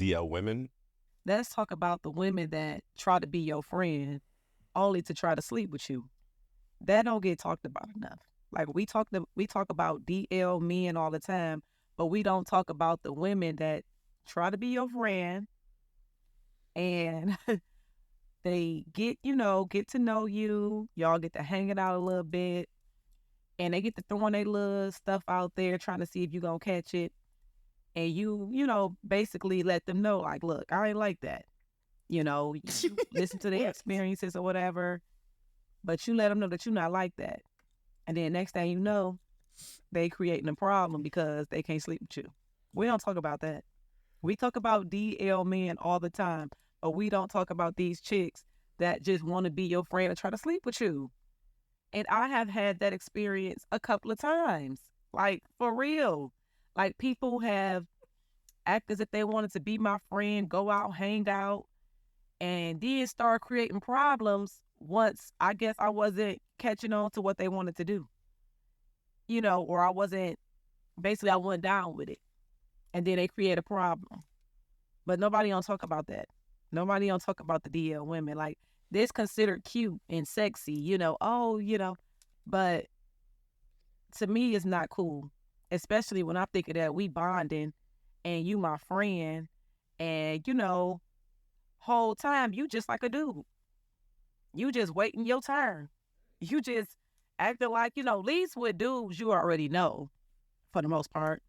DL women? Let's talk about the women that try to be your friend only to try to sleep with you. That don't get talked about enough. Like we talk about DL men all the time, but we don't talk about the women that try to be your friend and they get to know you. Y'all get to hang it out a little bit, and they get to throwing their little stuff out there, trying to see if you gonna catch it. And you basically let them know, like, look, I ain't like that. You listen to their experiences or whatever, but you let them know that you're not like that. And then next thing you know, they creating a problem because they can't sleep with you. We don't talk about that. We talk about DL men all the time, but we don't talk about these chicks that just want to be your friend and try to sleep with you. And I have had that experience a couple of times, like for real. Like people have acted as if they wanted to be my friend, go out, hang out, and then start creating problems once I guess I wasn't catching on to what they wanted to do, or I wasn't, basically I went down with it. And then they create a problem. But nobody don't talk about that. Nobody don't talk about the DL women. Like, this considered cute and sexy, but to me it's not cool. Especially when I think of that we bonding and you my friend and, whole time you just like a dude. You just waiting your turn. You just acting like, at least with dudes you already know for the most part.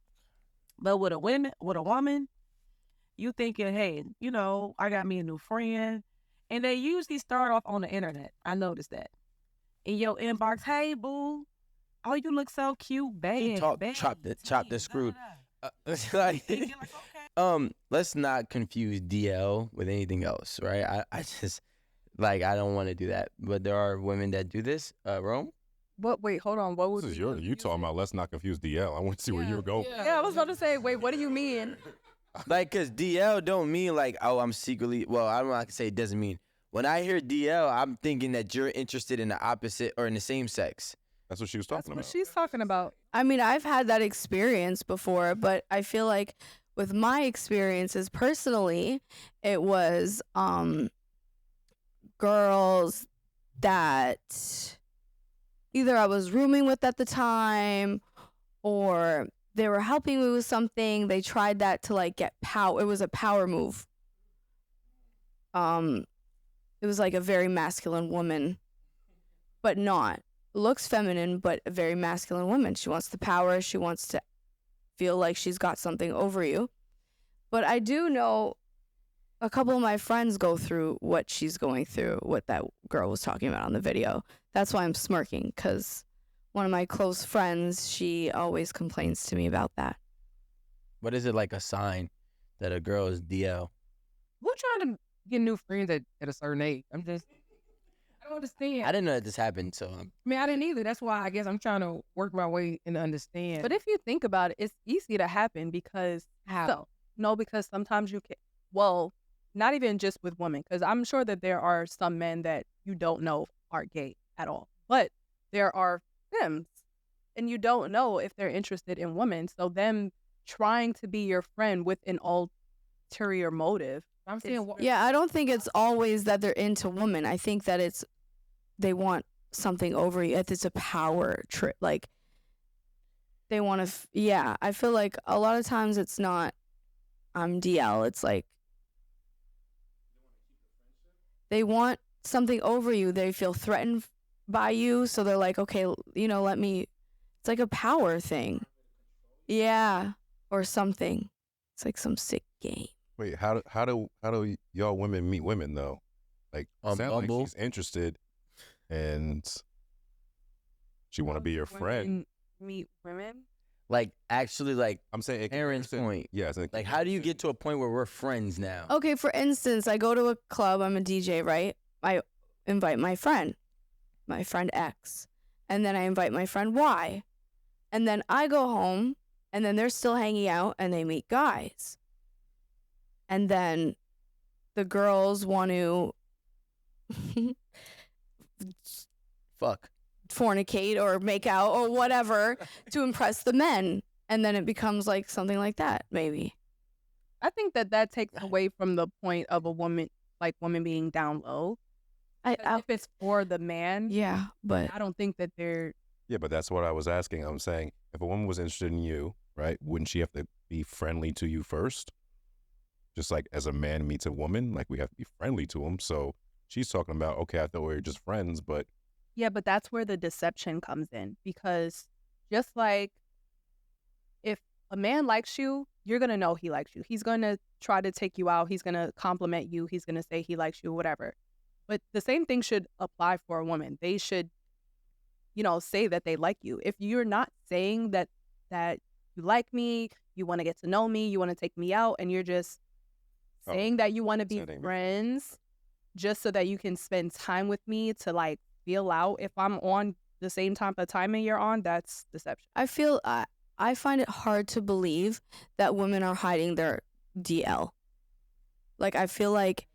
But with a woman, you thinking, hey, I got me a new friend. And they usually start off on the internet. I noticed that. In your inbox, hey, boo. Oh, you look so cute, babe. Chop the screw. Let's not confuse DL with anything else, right? I just, I don't want to do that. But there are women that do this. Rome? What? Wait, hold on. What was you talking about? Let's not confuse DL. I want to see where you were going. Yeah, I was about to say, wait, what do you mean? Because DL don't mean I'm secretly, well, I'm not going to say it doesn't mean. When I hear DL, I'm thinking that you're interested in the opposite or in the same sex. That's what she was talking about. That's what she's talking about. I mean, I've had that experience before, but I feel like with my experiences personally, it was girls that either I was rooming with at the time or they were helping me with something. They tried that to get power. It was a power move. It was like a very masculine woman, but not. Looks feminine, but a very masculine woman. She wants the power. She wants to feel like she's got something over you. But I do know a couple of my friends go through what she's going through, what that girl was talking about on the video. That's why I'm smirking, because one of my close friends, she always complains to me about that. What is it a sign that a girl is DL? We're trying to get new friends at a certain age. I don't understand. I didn't know that this happened, so I didn't either. That's why I guess I'm trying to work my way and understand. But if you think about it, it's easy to happen because because sometimes you can. Well, not even just with women, because I'm sure that there are some men that you don't know are gay at all, but there are femmes, and you don't know if they're interested in women. So them trying to be your friend with an ulterior motive. I'm saying, I don't think it's always that they're into women. I think that they want something over you. It's a power trip. They want to, I feel like a lot of times it's not, I'm DL. It's they want something over you. They feel threatened by you. So they're like, okay, let me, it's like a power thing. Yeah. Or something. It's like some sick game. Wait, how do y'all women meet women though? Sound like she's interested and she want to be your friend. Meet women? Actually, I'm saying Erin's point. Yeah. How do you get to a point where we're friends now? Okay, for instance, I go to a club. I'm a DJ, right? I invite my friend X. And then I invite my friend Y. And then I go home, and then they're still hanging out, and they meet guys. And then the girls want to fornicate or make out or whatever to impress the men. And then it becomes something like that, maybe. I think that takes away from the point of a woman, like women being down low. If it's for the man, yeah, but I don't think that they're. Yeah, but that's what I was asking. I'm saying if a woman was interested in you, right, wouldn't she have to be friendly to you first? Just like as a man meets a woman, like we have to be friendly to him. So she's talking about, okay, I thought we were just friends, but. Yeah, but that's where the deception comes in, because just like if a man likes you, you're going to know he likes you. He's going to try to take you out. He's going to compliment you. He's going to say he likes you, whatever. But the same thing should apply for a woman. They should, say that they like you. If you're not saying that you like me, you want to get to know me, you want to take me out, and you're just saying that you want to be friends just so that you can spend time with me to like feel out if I'm on the same type of timing you're on, that's deception. I find it hard to believe that women are hiding their DL. Like, I feel like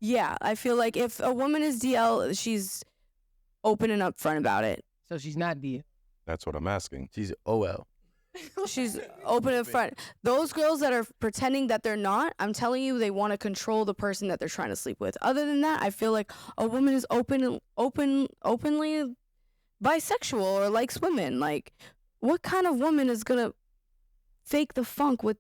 if a woman is DL, she's open and upfront about it. So she's not DL. That's what I'm asking. She's OL. She's open and upfront. Those girls that are pretending that they're not, I'm telling you, they want to control the person that they're trying to sleep with. Other than that, I feel like a woman is openly bisexual or likes women. Like, what kind of woman is gonna fake the funk with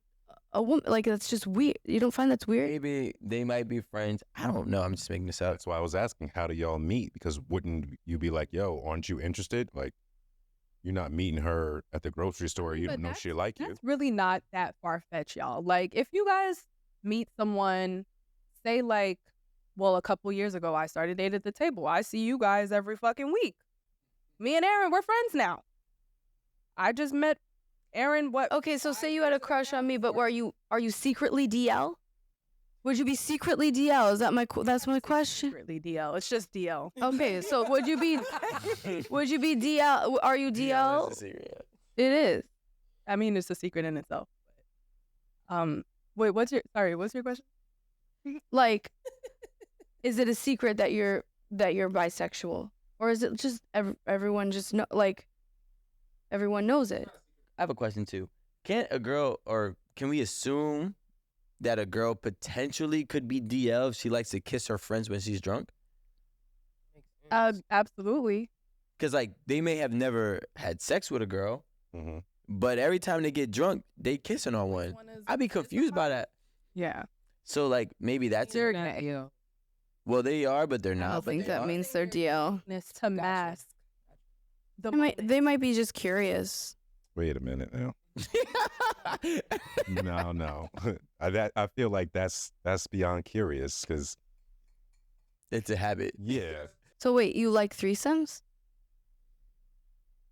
a woman? Like, that's just weird. You don't find that's weird? Maybe they might be friends. I don't know. I'm just making this up. That's why I was asking, how do y'all meet? Because wouldn't you be like, yo, aren't you interested? Like, you're not meeting her at the grocery store. You don't know she like you. That's really not that far-fetched, y'all. Like, if you guys meet someone, say like, well, a couple years ago, I started dating at the table. I see you guys every fucking week. Me and Erin, we're friends now. I just met Erin. What? Okay, so say you had a crush on me, but are you secretly DL? Would you be secretly DL? That's my question. Secretly DL. It's just DL. Okay, so would you be DL? Are you DL? It is. I mean, it's a secret in itself. Wait, what's your question? Like, is it a secret that you're bisexual, or is it just everyone just everyone knows it? I have a question too. Can we assume that a girl potentially could be DL if she likes to kiss her friends when she's drunk? Absolutely. Because like they may have never had sex with a girl, but every time they get drunk, they kissing on one. I'd be confused by that. Yeah. So like maybe that's They're DL. Well, they are, but they're not. I don't think that means they're DL. It's to mask. They might be just curious. Wait a minute now. No. I feel like that's beyond curious because it's a habit. Yeah. So wait, you like threesomes?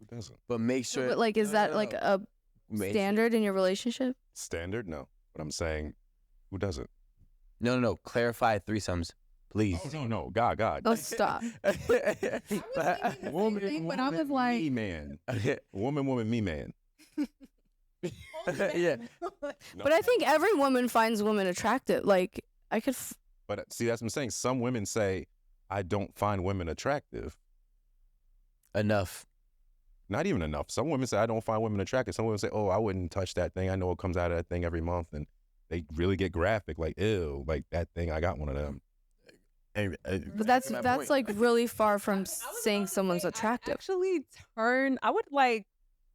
Who doesn't? But make sure. But like, is that like a standard in your relationship? Standard? No. But I'm saying, who doesn't? No. Clarify threesomes, please. Oh, no. God. Oh, stop. Woman, but I was like, me man. Woman, me man. Yeah. But I think every woman finds women attractive. Like, I could. But see, that's what I'm saying. Some women say, I don't find women attractive. Enough. Not even enough. Some women say, I don't find women attractive. Some women say, oh, I wouldn't touch that thing. I know it comes out of that thing every month. And they really get graphic, like, ew, like that thing, I got one of them. But that's like really far from saying someone's attractive. I would like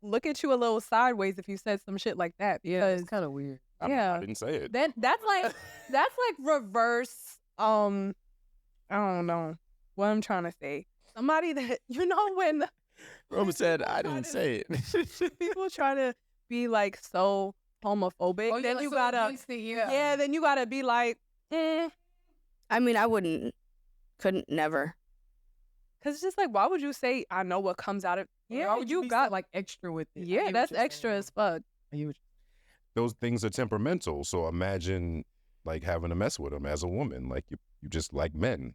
look at you a little sideways if you said some shit like that. Yeah, it's kind of weird. I didn't say it. Then that's like reverse. I don't know what I'm trying to say. Somebody that when Rome said I didn't say it. People try to be like so homophobic. Oh, then you gotta then you gotta be like, I mean, couldn't never. Cause it's just like, why would you say I know what comes out of? Yeah, you got like extra with it. Yeah, that's extra as fuck. Those things are temperamental. So imagine like having to mess with them as a woman. Like you just like men.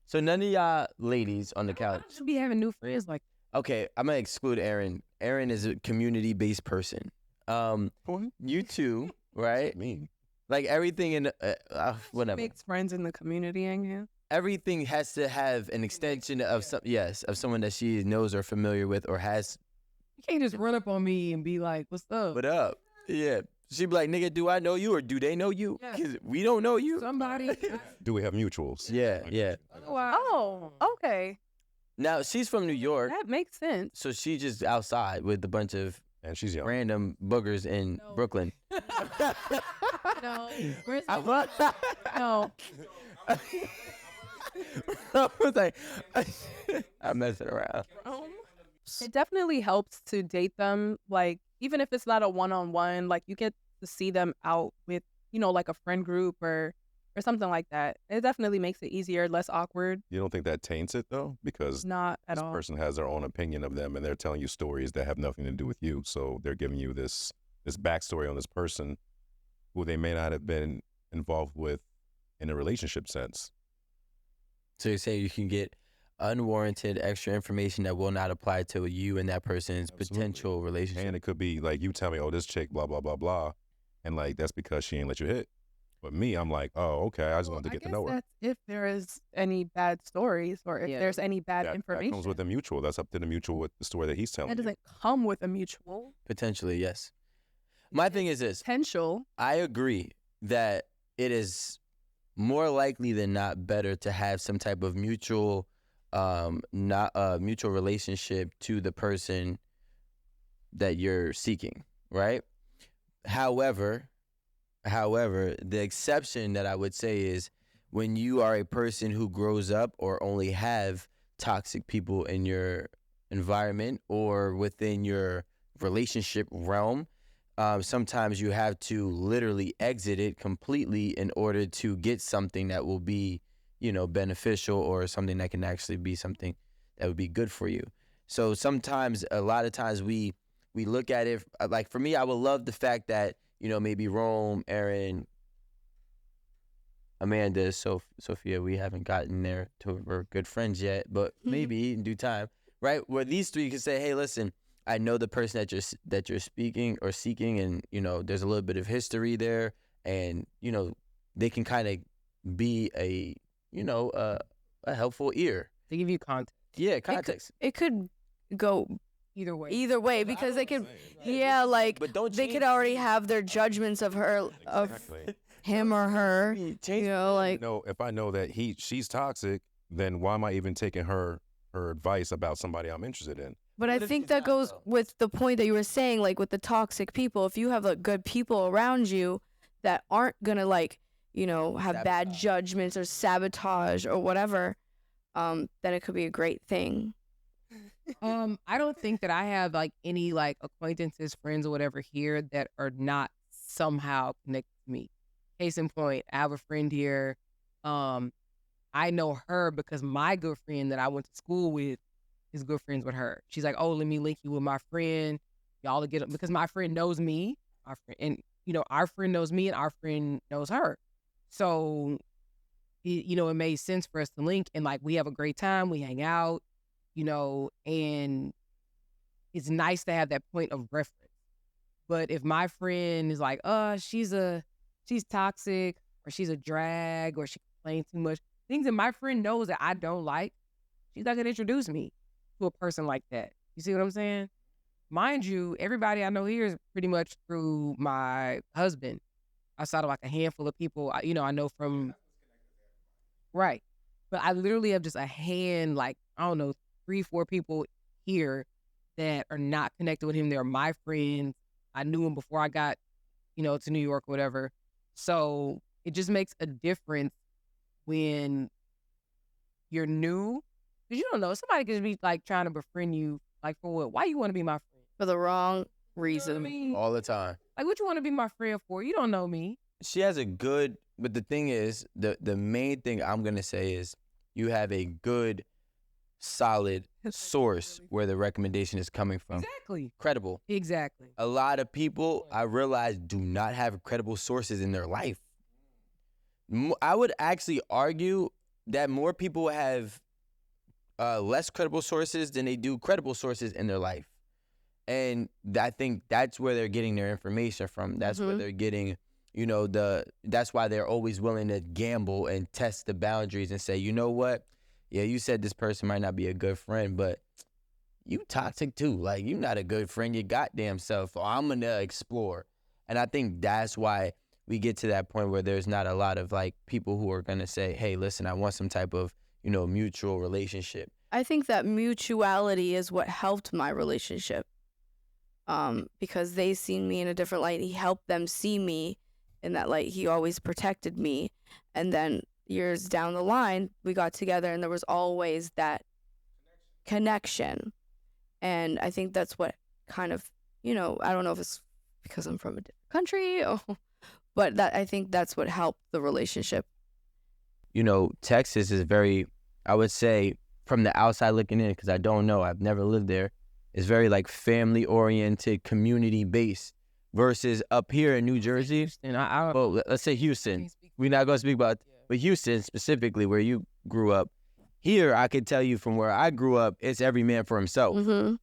So none of y'all ladies on the couch should be having new friends like. Okay, I'm gonna exclude Erin. Erin is a community-based person. You two, right? Me. Like everything in whatever. Makes friends in the community, and everything has to have an extension of someone that she knows or familiar with or has. You can't just run up on me and be like, "What's up?" What up? Yeah. She'd be like, nigga, do I know you or do they know you? Yeah. Because we don't know you. Somebody. Do we have mutuals? Yeah, yeah. Oh, okay. Now, she's from New York, That makes sense. so she's just outside with a bunch of And she's young. random boogers in Brooklyn. No. No. No. I was like, I'm messing around. It definitely helps to date them. Like, even if it's not a one-on-one, like you get to see them out with, like a friend group or something like that. It definitely makes it easier, less awkward. You don't think that taints it though? Because Not at this all. person has their own opinion of them and they're telling you stories that have nothing to do with you. So they're giving you this backstory on this person who they may not have been involved with in a relationship sense. So you say you can get unwarranted extra information that will not apply to you and that person's Absolutely. potential relationship. And it could be like you tell me, oh, this chick, blah, blah, blah, blah. And like, that's because she ain't let you hit. But me, I'm like, oh, okay, I just wanted to get to know her. That's if there is any bad stories or if there's any bad That information. comes with a mutual. That's up to the mutual with the story that he's telling That you. doesn't come with a mutual. Potentially, yes. My thing is this. Potential. I agree that it is more likely than not better to have some type of mutual relationship to the person that you're seeking, right? However, the exception that I would say is when you are a person who grows up or only have toxic people in your environment or within your relationship realm, sometimes you have to literally exit it completely in order to get something that will be, beneficial or something that can actually be something that would be good for you. So sometimes, a lot of times we look at it, like for me, I would love the fact that, maybe Rome, Erin, Amanda, Sophia, we haven't gotten there to we're good friends yet, but maybe in due time, right? Where these three can say, hey, listen, I know the person that you're speaking or seeking, and there's a little bit of history there, and they can kind of be a helpful ear. To give you context. Yeah, context. It could go Either way. either way because they could, like But don't they change could already have their judgments of her, of Exactly. him or her. Change. Like If I know that she's toxic, then why am I even taking her advice about somebody I'm interested in? But I What if think she's that not, goes though? with the point that you were saying, like with the toxic people. If you have like good people around you that aren't gonna have bad Sabotage. judgments or sabotage or whatever, then it could be a great thing. I don't think that I have like any like acquaintances, friends, or whatever here that are not somehow connected to me. Case in point, I have a friend here. I know her because my good friend that I went to school with is good friends with her. She's like, oh, let me link you with my friend. Y'all will get up because my friend knows me. Our friend, and our friend knows me, and our friend knows her. So, it made sense for us to link, and like we have a great time. We hang out, and it's nice to have that point of reference. But if my friend is like, she's toxic, or she's a drag, or she complains too much, things that my friend knows that I don't like, she's not gonna introduce me to a person like that. You see what I'm saying? Mind you, everybody I know here is pretty much through my husband. Outside of like a handful of people, I know from. Right. But I literally have just a hand, like, I don't know, 3-4 people here that are not connected with him. They're my friends. I knew him before I got, to New York or whatever. So it just makes a difference when you're new. Because you don't know. Somebody could be like trying to befriend you. Like, for what? Why you want to be my friend? For the wrong You know what I reason. mean? All the time. Like, what you want to be my friend for? You don't know me. She has a good, but the thing is, the main thing I'm gonna say is you have a good, solid source where the recommendation is coming from. Exactly. Credible. Exactly. A lot of people, I realize, do not have credible sources in their life. I would actually argue that more people have less credible sources than they do credible sources in their life. And I think that's where they're getting their information from. That's where they're getting, that's why they're always willing to gamble and test the boundaries and say, you know what? Yeah, you said this person might not be a good friend, but you toxic too. Like, you're not a good friend, your goddamn self. So I'm going to explore. And I think that's why we get to that point where there's not a lot of like people who are going to say, hey, listen, I want some type of, mutual relationship. I think that mutuality is what helped my relationship. Because they seen me in a different light. He helped them see me in that light. He always protected me. And then years down the line, we got together and there was always that connection. And I think that's what kind of, I don't know if it's because I'm from a different country, but I think that's what helped the relationship. Texas is very, I would say, from the outside looking in, because I don't know, I've never lived there, is very like family oriented, community based, versus up here in New Jersey. Well, let's say Houston. We're not going to speak about, but Houston specifically, where you grew up. Here, I could tell you from where I grew up, it's every man for himself. Mm-hmm.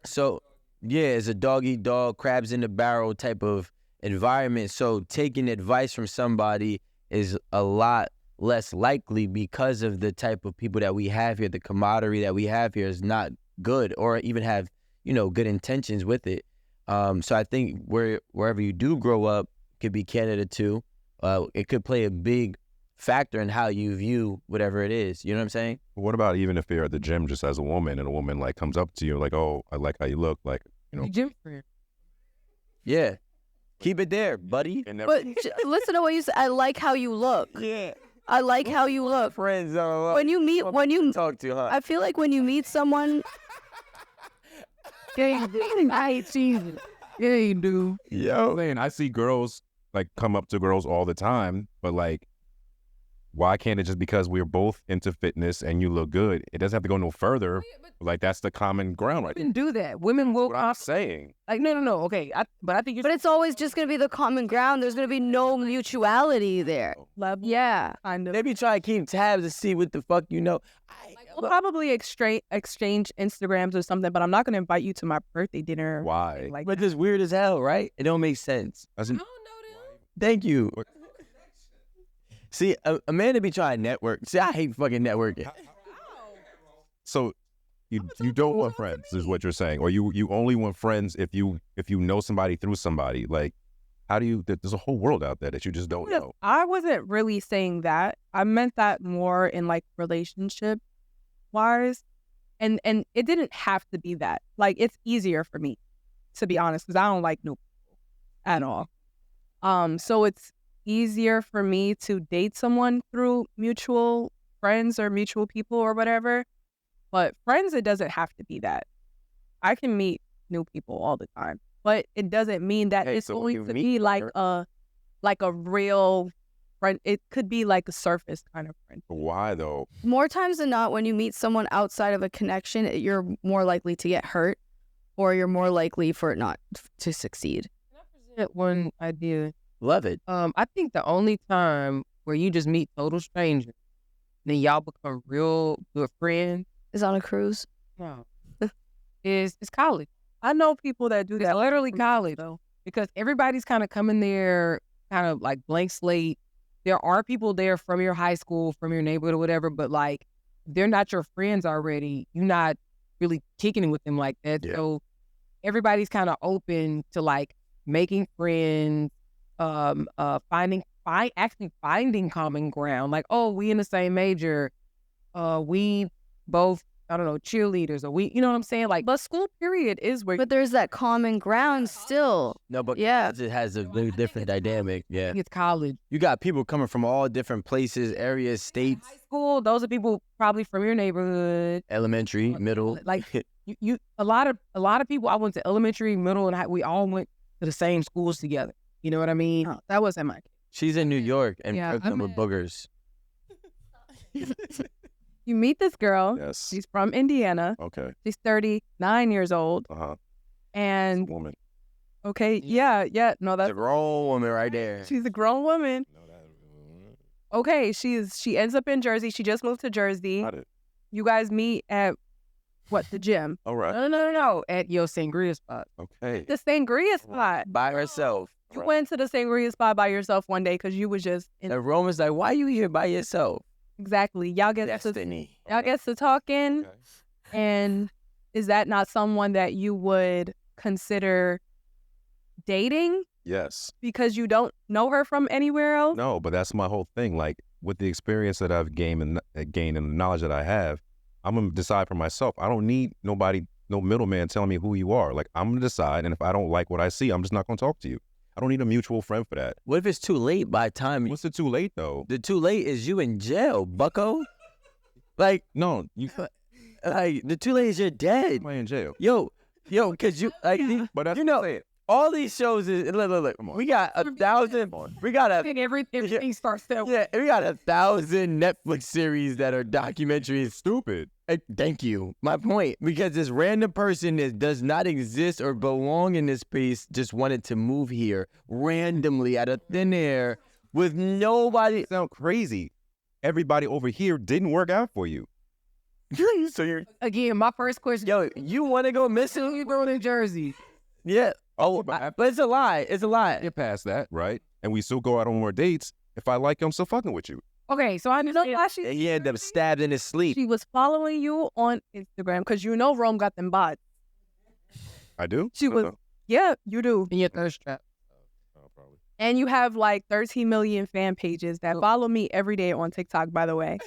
So, yeah, it's a dog eat dog, crabs in the barrel type of environment. So taking advice from somebody is a lot less likely because of the type of people that we have here. The camaraderie that we have here is not good, or even have, good intentions with it. So I think wherever you do grow up could be Canada too. It could play a big factor in how you view whatever it is. You know what I'm saying? What about even if you're at the gym just as a woman and a woman like comes up to you like, oh, I like how you look, like, Gym friend. Yeah. Keep it there, buddy. But listen to what you said. I like how you look. Yeah. I like how you look. Friends are When you talk to, huh? I feel like when you meet someone, I see. Yeah, you do. Yo. Man, I see girls like come up to girls all the time, but like, why can't it just because we're both into fitness and you look good? It doesn't have to go no further. Like, that's the common ground right there. Women do that. Women will. What I'm saying. Like, no. Okay, but I think you're. but it's always just gonna be the common ground. There's gonna be no mutuality there. Level, Yeah. kind of. They be trying to keep tabs to see what the fuck you know. We'll probably exchange Instagrams or something, but I'm not gonna invite you to my birthday dinner. Why? Like, But it's weird as hell, right? It don't make sense. Doesn't, Thank you. See, Amanda be trying to network. See, I hate fucking networking. so you don't want friends is what you're saying, or you only want friends if you know somebody through somebody. Like, how do you? There's a whole world out there that you just don't know. I wasn't really saying that. I meant that more in like relationship wise, and it didn't have to be that. Like, it's easier for me, to be honest, because I don't like new people at all. So it's easier for me to date someone through mutual friends or mutual people or whatever. But friends, it doesn't have to be that. I can meet new people all the time, but it doesn't mean that Okay, it's so going you to meet be like her- a real friend. It could be like a surface kind of friend. Why though? More times than not, when you meet someone outside of a connection, you're more likely to get hurt, or you're more likely for it not to succeed. Can I present one idea? Love it. I think the only time where you just meet total strangers, then y'all become real good friends, Is on a cruise. no, is college. I know people that do It's that. literally college, though, because everybody's kind of coming there, kind of like blank slate. There are people there from your high school, from your neighborhood or whatever, but like, they're not your friends already. You're not really kicking it with them like that. Yeah. So everybody's kind of open to like making friends, finding common ground. Like, oh, we in the same major. We both, I don't know, cheerleaders, or we, you know what I'm saying? Like, But school period is where But there's that common ground still. No, but Yeah. college, it has a very different dynamic. Yeah. it's college. You got people coming from all different places, areas, states, High school, those are people probably from your neighborhood. elementary, middle. Like, you a lot of people, I went to elementary, middle, and high, we all went to the same schools together. You know what I mean? Oh, that wasn't my case. She's in New York and Yeah, hooked I up with met- boogers. You meet this girl. Yes. She's from Indiana. Okay. She's 39 years old. And Woman. okay, yeah, no, That's that's a grown woman right there. she's a grown woman. Okay, she ends up in Jersey. She just moved to Jersey. Got it. You guys meet at what, the gym? All right. No. At your sangria spot. Okay. The sangria spot. By herself. You went to the sangria spot by yourself one day because you was just in, And Roman's like, why you here by yourself? exactly. Y'all get Destiny. to talking. Okay. And is that not someone that you would consider dating Yes. because you don't know her from anywhere else? No, but that's my whole thing. Like with the experience that I've gained and the knowledge that I have, I'm gonna decide for myself. I don't need nobody, no middleman telling me who you are. Like I'm gonna decide, and if I don't like what I see, I'm just not gonna talk to you. I don't need a mutual friend for that. What if it's too late by the time? What's it too late though? The too late is you in jail, bucko. Like, No, you like the too late is you're dead. am I in jail? Yo, cause you like, But that's you what I'm know, saying. all these shows is look. We got 1,000. We got I think everything starts there. Yeah, we got 1,000 Netflix series that are documentaries. Stupid. Thank you. My point, because this random person that does not exist or belong in this place just wanted to move here randomly out of thin air with nobody. Sound crazy. Everybody over here didn't work out for you. So you're, Again, my first question. yo, you want to go missing? You go to Jersey. Yeah. Oh, but it's a lie. It's a lie. Get past that, right? And we still go out on more dates. If I like you, I'm still fucking with you. Okay, so I You know understand. why she, He ended up stabbed in his sleep. she was following you on Instagram because you know Rome got them bots. I do? She was, Uh-huh. yeah, you do. In your thirst trap. Oh, probably. And you have like 13 million fan pages that follow me every day on TikTok, by the way.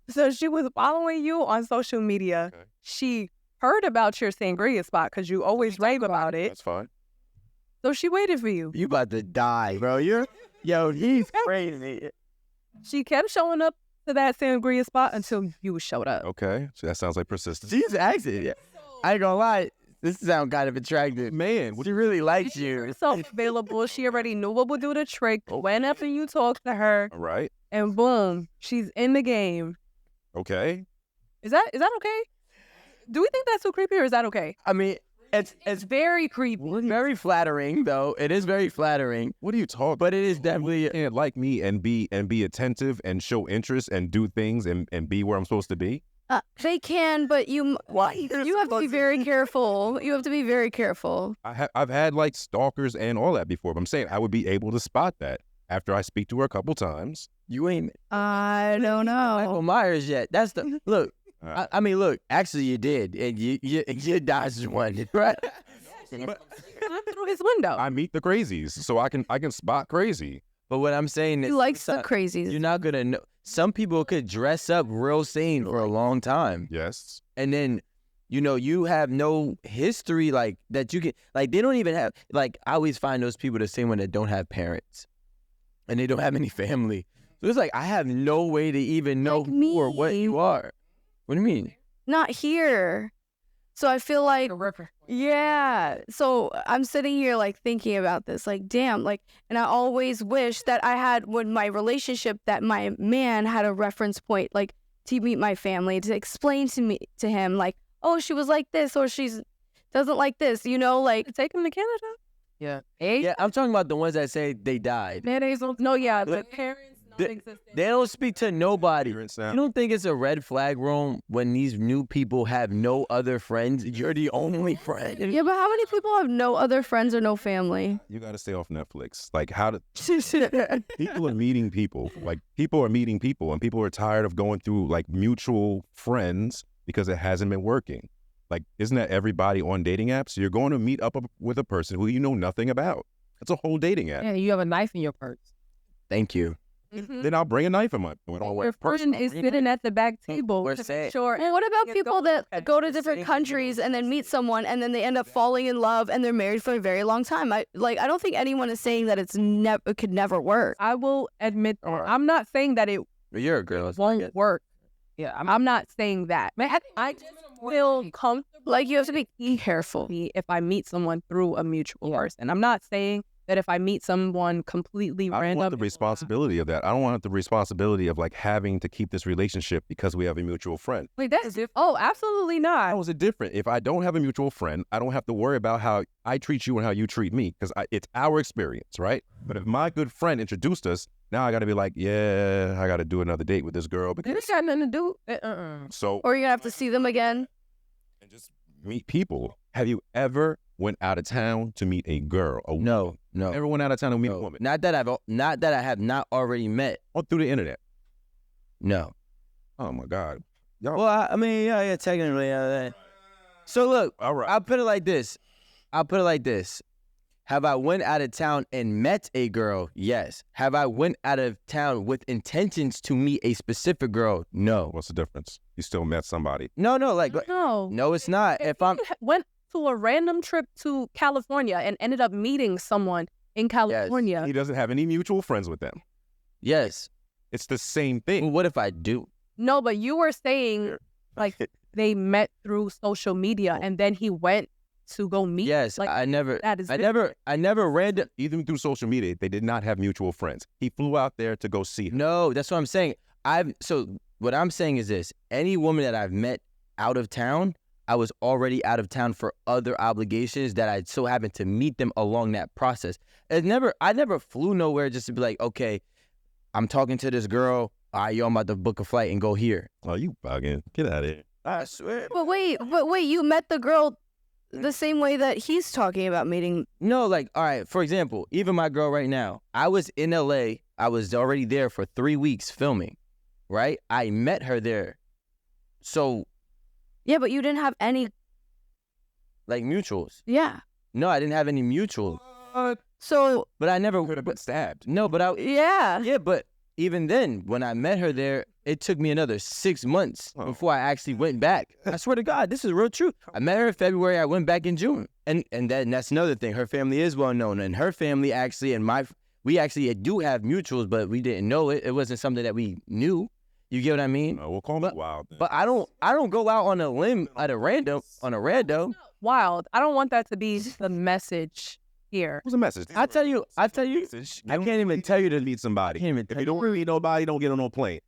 So she was following you on social media. Okay. She heard about your sangria spot because you always rave about it. That's fine. So she waited for you. You about to die, bro. He's crazy. She kept showing up to that sangria spot until you showed up. Okay. So that sounds like persistence. She's acting. Yeah. I ain't gonna lie. This sounds kind of attractive. Man, She really likes She you. herself available. She already knew what would do the trick. Went up and you talked to her, all right. and boom, she's in the game. Okay. Is that okay? Do we think that's too creepy, or is that okay? I mean, it's very creepy. very flattering, though. It is very flattering, What are you talking? but it is definitely. You can't like me and be attentive and show interest and do things and be where I'm supposed to be. They can, but you have to be very careful. You have to be very careful. I've had like stalkers and all that before, but I'm saying I would be able to spot that after I speak to her a couple times. You ain't I don't Michael know. Myers yet. That's the look. Alright. I mean, look. Actually, you did, and you dodged one, right? Went through his window. I meet the crazies, so I can spot crazy. But what I'm saying is, He likes the sometimes crazies. you're not gonna know. Some people could dress up real sane for a long time, Yes. and then, you have no history like that. You can like they don't even have like. I always find those people the same one that don't have parents, and they don't have any family. So it's like I have no way to even know Like who or what me. you are. What do you mean? Not here. So I feel like, A reference. yeah. So I'm sitting here like thinking about this, like, damn, like, and I always wish that I had, when my relationship, that my man had a reference point, like, to meet my family, to explain to him, like, oh, she was like this, or she's doesn't like this, like. Take him to Canada. Yeah. Hey, Yeah, I'm talking about the ones that say they died. mayonnaise on. No, yeah, the Look, parents the- non-existent. They don't speak to nobody. Parents You now. don't think it's a red flag, Rome, when these new people have no other friends? You're the only friend. Yeah, but how many people have no other friends or no family? You got to stay off Netflix. Like people are meeting people. Like people are meeting people, and people are tired of going through like mutual friends because it hasn't been working. Like, isn't that everybody on dating apps? You're going to meet up with a person who you know nothing about. That's a whole dating app. Yeah, you have a knife in your purse. Thank you. Then I'll bring a knife in my. Your friend is sitting at the back table. We're to saying- make sure. And what about Yeah, people don't- that go to different countries and then meet someone and then they end up falling in love and they're married for a very long time? I don't think anyone is saying that it could never work. I will admit, I'm not saying that it You're a girl. won't work. Yeah, I'm not saying that. I just feel comfortable. Like, you have to be careful. If I meet someone through a mutual person, I'm not saying that if I meet someone completely I don't random. want the responsibility of that. I don't want the responsibility of like having to keep this relationship because we have a mutual friend. Wait, that's different. Oh, absolutely not. How is it different? If I don't have a mutual friend, I don't have to worry about how I treat you and how you treat me because it's our experience, right? But if my good friend introduced us, now I got to be like, yeah, I got to do another date with this girl This because got nothing to do. so Or you're going to have to see them again. and just meet people. Have you ever went out of town to meet a girl? No. Ever went out of town to meet a No. woman? Not that I have not already met. Or through the internet? No. Oh my God. Y'all. Well, I mean, yeah, technically. So look, All right. I'll put it like this. Have I went out of town and met a girl? Yes. Have I went out of town with intentions to meet a specific girl? No. What's the difference? You still met somebody. No, No, it's not. If I'm went to a random trip to California and ended up meeting someone in California. He doesn't have any mutual friends with them. yes. It's the same thing. Well, what if I do? No, but you were saying like they met through social media and then he went to go meet. Yes, like, I never read. Even through social media, they did not have mutual friends. He flew out there to go see her. No, that's what I'm saying. So what I'm saying is this: any woman that I've met out of town, I was already out of town for other obligations that I so happened to meet them along that process. I never flew nowhere just to be like, okay, I'm talking to this girl. All right, yo, I'm about to book a flight and go here. Oh, you bugging. Get out of here. I swear. But wait, you met the girl the same way that he's talking about meeting. No, like, all right, for example, even my girl right now, I was in LA. I was already there for 3 weeks filming, right? I met her there. So, Yeah, but you didn't have any. like, mutuals. Yeah. No, I didn't have any mutuals. So But I never Could have been stabbed. No, but yeah. yeah, but even then, when I met her there, it took me another 6 months before I actually went back. I swear to God, this is real true. I met her in February. I went back in June, and that's another thing. Her family is well known, and her family actually we actually do have mutuals, but we didn't know it. It wasn't something that we knew. You get what I mean? We'll call it wild. Then. But I don't go out on a limb on a rando. wild. I don't want that to be the message here. What's the message? I tell you, I can't even tell you to meet somebody. I can't even If tell you don't meet nobody, don't get on no plane.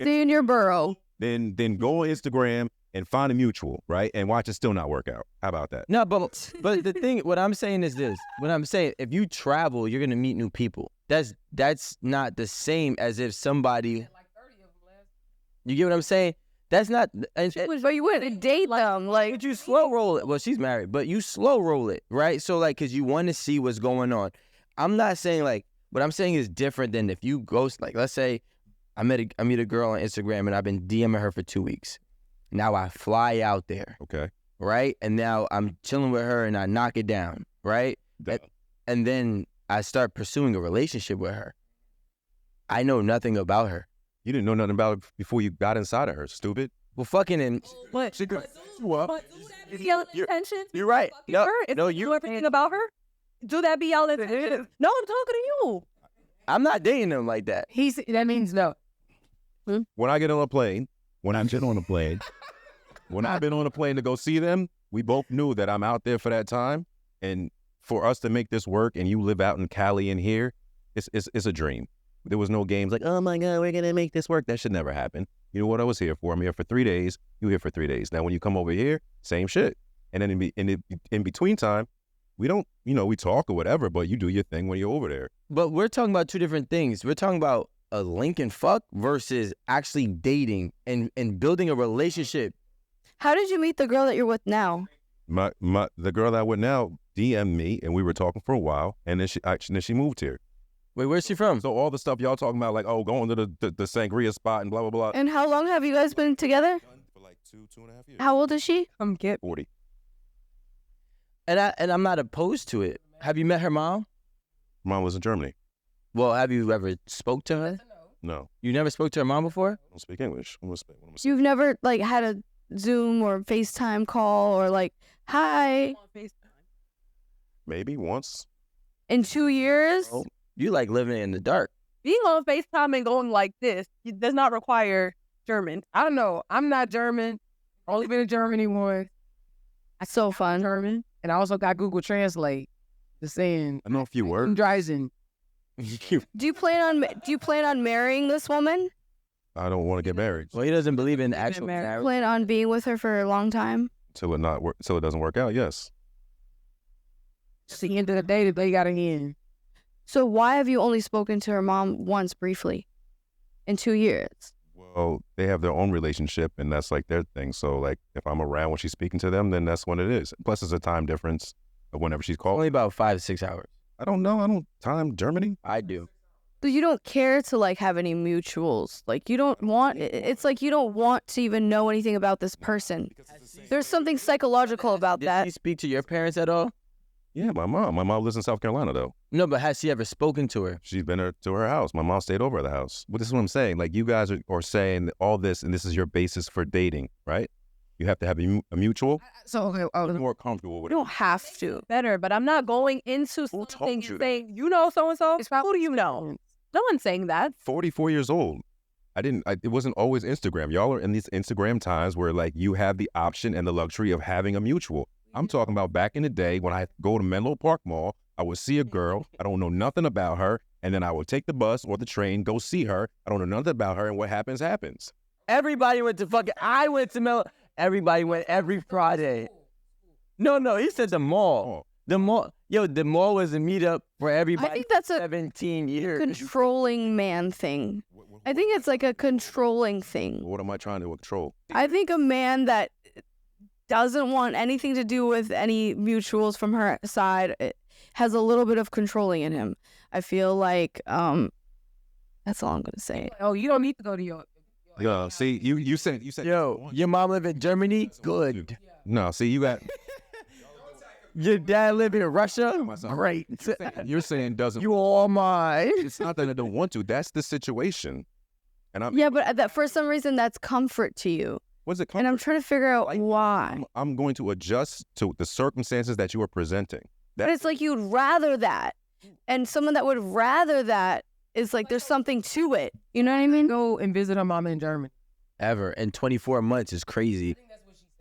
Stay in your burrow. Then go on Instagram and find a mutual, right? And watch it still not work out. How about that? No, but the thing, what I'm saying is this. What I'm saying, if you travel, you're gonna meet new people. That's not the same as if somebody. You get what I'm saying? That's not. But you wouldn't date them, like. But you slow roll it. Well, she's married, but you slow roll it, right? So like, cause you want to see what's going on. I'm not saying like. What I'm saying is different than if you ghost. Like, let's say I meet a girl on Instagram and I've been DMing her for 2 weeks. Now I fly out there. Okay. Right? And now I'm chilling with her and I knock it down. Right? And then I start pursuing a relationship with her. I know nothing about her. You didn't know nothing about it before you got inside of her, stupid. Well, fucking and What? She could you up. you're right. No, you know everything about her. Do that be y'all intentions? No, I'm talking to you. I'm not dating them like that. That means no. When I get on a plane, when I've been on a plane to go see them, we both knew that I'm out there for that time. And for us to make this work and you live out in Cali and here, it's a dream. There was no games like, oh my God, we're going to make this work. That should never happen. You know what I was here for? I'm here for 3 days. You here for 3 days. Now, when you come over here, same shit. And then in between time, we don't, we talk or whatever, but you do your thing when you're over there. But we're talking about two different things. We're talking about a link and fuck versus actually dating and building a relationship. How did you meet the girl that you're with now? The girl that I with now DM'd me and we were talking for a while, and then she moved here. Wait, where's she from? So all the stuff y'all talking about, like, oh, going to the sangria spot and blah blah blah. And how long have you guys been together? For like 2.5 years. How old is she? Come get 40. And I'm not opposed to it. Have you met her mom? Mom was in Germany. Well, have you ever spoke to her? No, You never spoke to her mom before? I don't speak English. What am I saying? You've never like had a Zoom or FaceTime call or like, hi, Maybe once. in 2 years? Oh, you like living in the dark. being on FaceTime and going like this does not require German. I don't know. I'm not German. Only been in Germany once. So fun. German. And I also got Google Translate. Just saying. I know a few words. Dreisen. Do you plan on marrying this woman? I don't want to get married Well, he doesn't believe in actual marriage. Plan on being with her for a long time? till it doesn't work out. Yes. It's the end of the day, they got to end. So why have you only spoken to her mom once briefly in 2 years? Well, they have their own relationship, and that's like their thing. So, like, if I'm around when she's speaking to them, then that's when it is. Plus, there's a time difference of whenever she's called. Only about 5 to 6 hours. I don't know. I don't time Germany. I do. So you don't care to like have any mutuals. Like you don't want, it's like you don't want to even know anything about this person. There's something psychological about Did that. she speak to your parents at all? Yeah, my mom. My mom lives in South Carolina, though. No, but has she ever spoken to her? She's been to her house. My mom stayed over at the house. But this is what I'm saying. Like, you guys are saying all this, and this is your basis for dating, right? You have to have a mutual. So, okay. I'm more comfortable with You it. don't have to. Better, but I'm not going into Who told something you and that? saying, you know so-and-so. It's probably- Who do you know? No one's saying that. 44 years old. It wasn't always Instagram. Y'all are in these Instagram times where, like, you have the option and the luxury of having a mutual. I'm talking about back in the day when I go to Menlo Park Mall, I would see a girl, I don't know nothing about her, and then I would take the bus or the train, go see her. I don't know nothing about her, and what happens, happens. Everybody went to I went to Mel. Everybody went every Friday. No, he said the mall. Oh. The mall. Yo, the mall was a meetup for everybody. I think that's a 17 years. controlling man thing. I think it's like a controlling thing. What am I trying to control? I think a man that doesn't want anything to do with any mutuals from her side has a little bit of controlling in him. I feel like that's all I'm gonna say. Oh, you don't need to go to your. Yeah, see, you said Yo, your mom live in Germany? Good. No, see, you got Your dad live in Russia? Great. you're saying doesn't. You all mine. It's not that I don't want to. That's the situation. And I'm Yeah, but that for some reason that's comfort to you, what's it? and I'm trying to figure out why. I'm going to adjust to the circumstances that you are presenting. But it's like you'd rather that, and someone that would rather that is like there's something to it. You know what I mean? Go and visit her mom in Germany. Ever. In 24 months is crazy.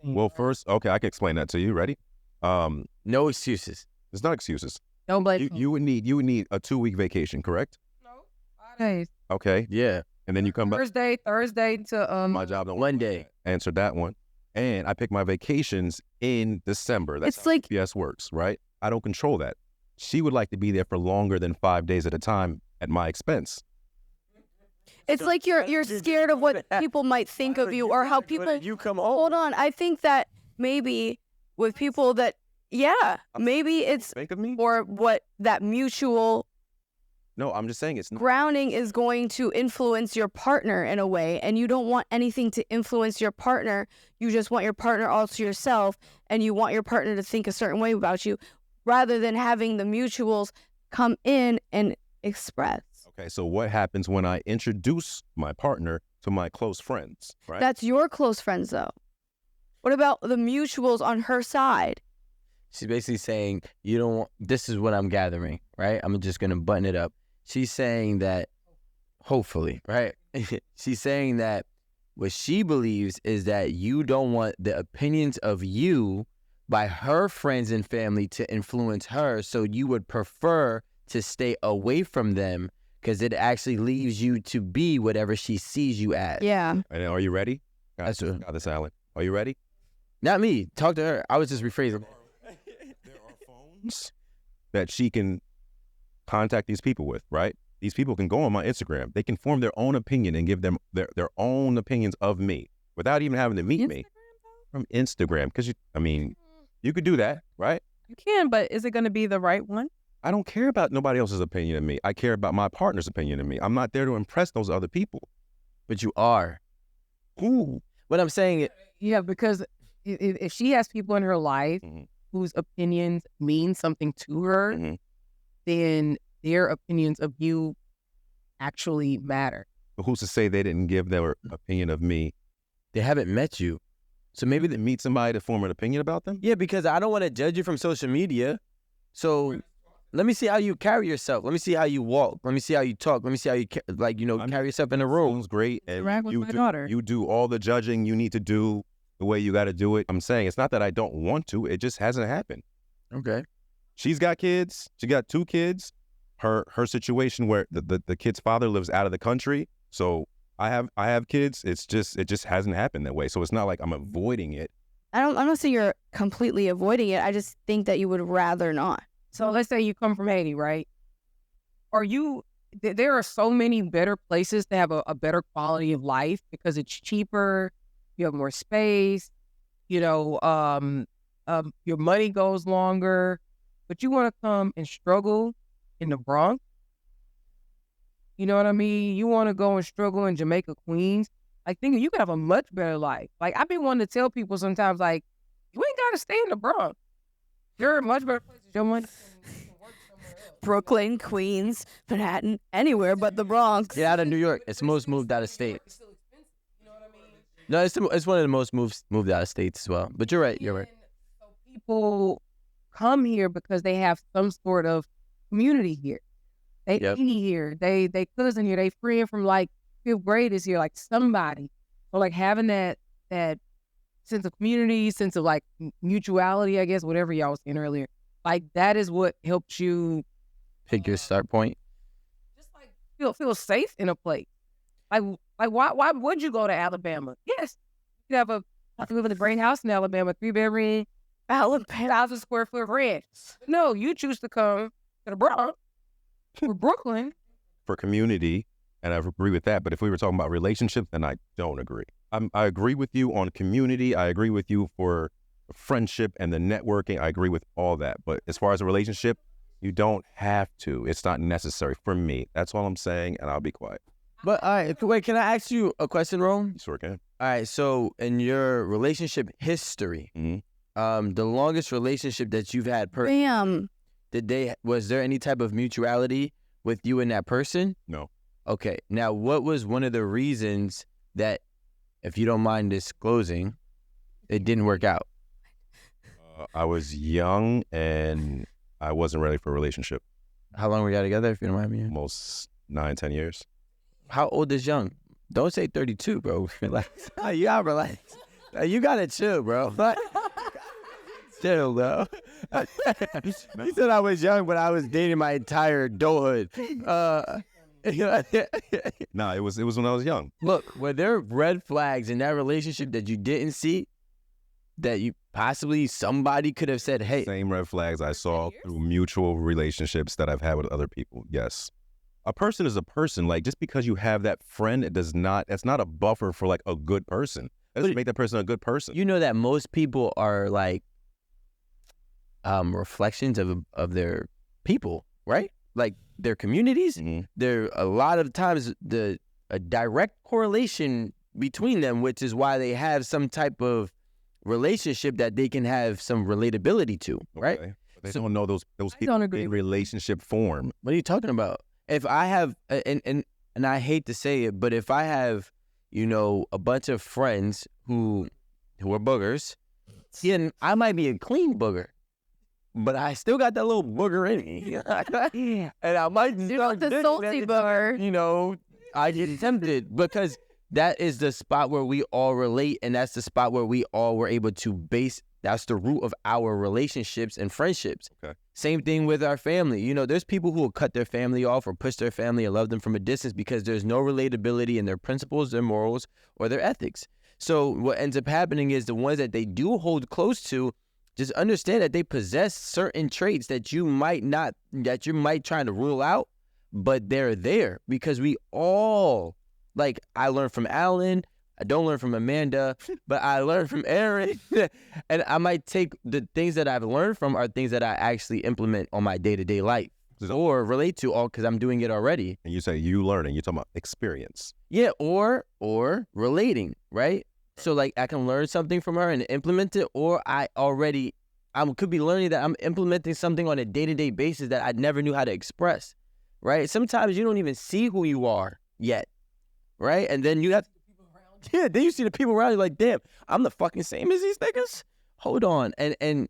Well, first, okay, I can explain that to you. Ready? No excuses. It's not excuses. Don't blame You would need a 2-week vacation, correct? No, 5 days. Okay, Yeah. and then you come back. Thursday to My job don't One day. answer that one. And I pick my vacations in December. That's It's how like- GPS works, right? I don't control that. She would like to be there for longer than 5 days at a time at my expense. It's like you're scared of what people might think of you or how people. You come Hold on, I think that maybe with people that maybe it's Think of me? or what that mutual No, I'm just saying it's not. grounding is going to influence your partner in a way, and you don't want anything to influence your partner. You just want your partner all to yourself, and you want your partner to think a certain way about you rather than having the mutuals come in and express. Okay, so what happens when I introduce my partner to my close friends, right? That's your close friends, though. What about the mutuals on her side? She's basically saying, you don't want, this is what I'm gathering, right? I'm just going to button it up. She's saying that, hopefully, right? She's saying that what she believes is that you don't want the opinions of you by her friends and family to influence her. So you would prefer to stay away from them because it actually leaves you to be whatever she sees you as. Yeah. And are you ready? That's what- Got this, Alan. Are you ready? Not me. Talk to her. I was just rephrasing. There are phones that she can contact these people with, right? These people can go on my Instagram. They can form their own opinion and give them their own opinions of me without even having to meet me from Instagram. Because you could do that, right? You can, but is it going to be the right one? I don't care about nobody else's opinion of me. I care about my partner's opinion of me. I'm not there to impress those other people. But you are. Who? What I'm saying is, Yeah, because if she has people in her life Mhm. whose opinions mean something to her, Mhm. then their opinions of you actually matter. But who's to say they didn't give their opinion of me? they haven't met you. So maybe Maybe they meet somebody to form an opinion about them? Yeah, because I don't want to judge you from social media. So let me see how you carry yourself. Let me see how you walk. Let me see how you talk. Let me see how you carry yourself in the room. Phone's great. And Interact with you my do, daughter. You do all the judging you need to do the way you got to do it. I'm saying it's not that I don't want to. It just hasn't happened. Okay. She's got kids. She got 2 kids. Her situation where the kid's father lives out of the country. So I have kids. It just hasn't happened that way. So it's not like I'm avoiding it. I'm not saying you're completely avoiding it. I just think that you would rather not. So let's say you come from Haiti, right? There are so many better places to have a better quality of life because it's cheaper, you have more space, your money goes longer, but you want to come and struggle in the Bronx? You know what I mean? You want to go and struggle in Jamaica, Queens? Like, thinking you could have a much better life. Like, I've been wanting to tell people sometimes, like, you ain't got to stay in the Bronx. There are much better places your money can work somewhere else. Brooklyn, Queens, Manhattan, anywhere but the Bronx. Get out of New York. It's most moved out of state. It's still expensive. You know what I mean? No, it's one of the most moved out of states as well. But you're right. You're right. And so people come here because they have some sort of community here. They Yep. auntie here. They cousin here. They friend from like 5th grade is here. Like somebody. So like having that sense of community, sense of like mutuality, I guess, whatever y'all was saying earlier. Like that is what helps you Pick your start point. just like feel safe in a place. Like why would you go to Alabama? Yes, you could have I live in a great house in Alabama, 3-bedroom, Alabama. 1,000 square foot rent. No, you choose to come to the Bronx or Brooklyn. For community, and I agree with that. But if we were talking about relationships, then I don't agree. I agree with you on community. I agree with you for friendship and the networking. I agree with all that. But as far as a relationship, you don't have to. It's not necessary for me. That's all I'm saying, and I'll be quiet. But all right, wait. Can I ask you a question, Rome? You sure can. All right. So in your relationship history, the longest relationship that you've had, Bam. was there any type of mutuality with you and that person? No. Okay. Now, what was one of the reasons that, if you don't mind disclosing, it didn't work out? I was young and I wasn't ready for a relationship. How long were you together, if you don't mind me? Almost 9-10 years. How old is young? Don't say 32, bro. Relax. You gotta relax. You gotta chill, bro. Chill, bro. He said I was young, but I was dating my entire adulthood. Nah, it was when I was young. Look, were there red flags in that relationship that you didn't see, that you possibly somebody could have said, hey? Same red flags I saw through mutual relationships that I've had with other people. Yes. A person is a person. Like, just because you have that friend, that's not a buffer for like a good person. That doesn't make that person a good person. You know that most people are like reflections of their people, right? Like their communities. Mm-hmm. There a lot of times a direct correlation between them, which is why they have some type of relationship that they can have some relatability to, right? Okay. But they don't know those I people don't agree in with relationship form. What are you talking about? If I have, and I hate to say it, but if I have, a bunch of friends who are boogers, then I might be a clean booger, but I still got that little booger in me. And I might start the thinking salty that, booger. I get tempted because that is the spot where we all relate, and that's the spot where we all were able to base. That's the root of our relationships and friendships. Okay. Same thing with our family. There's people who will cut their family off or push their family and love them from a distance because there's no relatability in their principles, their morals, or their ethics. So what ends up happening is the ones that they do hold close to, just understand that they possess certain traits that you might try to rule out, but they're there because we all, like, I learned from Alan. I don't learn from Amanda, but I learned from Erin. And I might take the things that I've learned from are things that I actually implement on my day-to-day life or relate to all because I'm doing it already. And you say you learning, you're talking about experience. Yeah, or relating, right? So like I can learn something from her and implement it, or I could be learning that I'm implementing something on a day-to-day basis that I never knew how to express, right? Sometimes you don't even see who you are yet, right? And then you have then you see the people around you like, damn, I'm the fucking same as these niggas? Hold on. And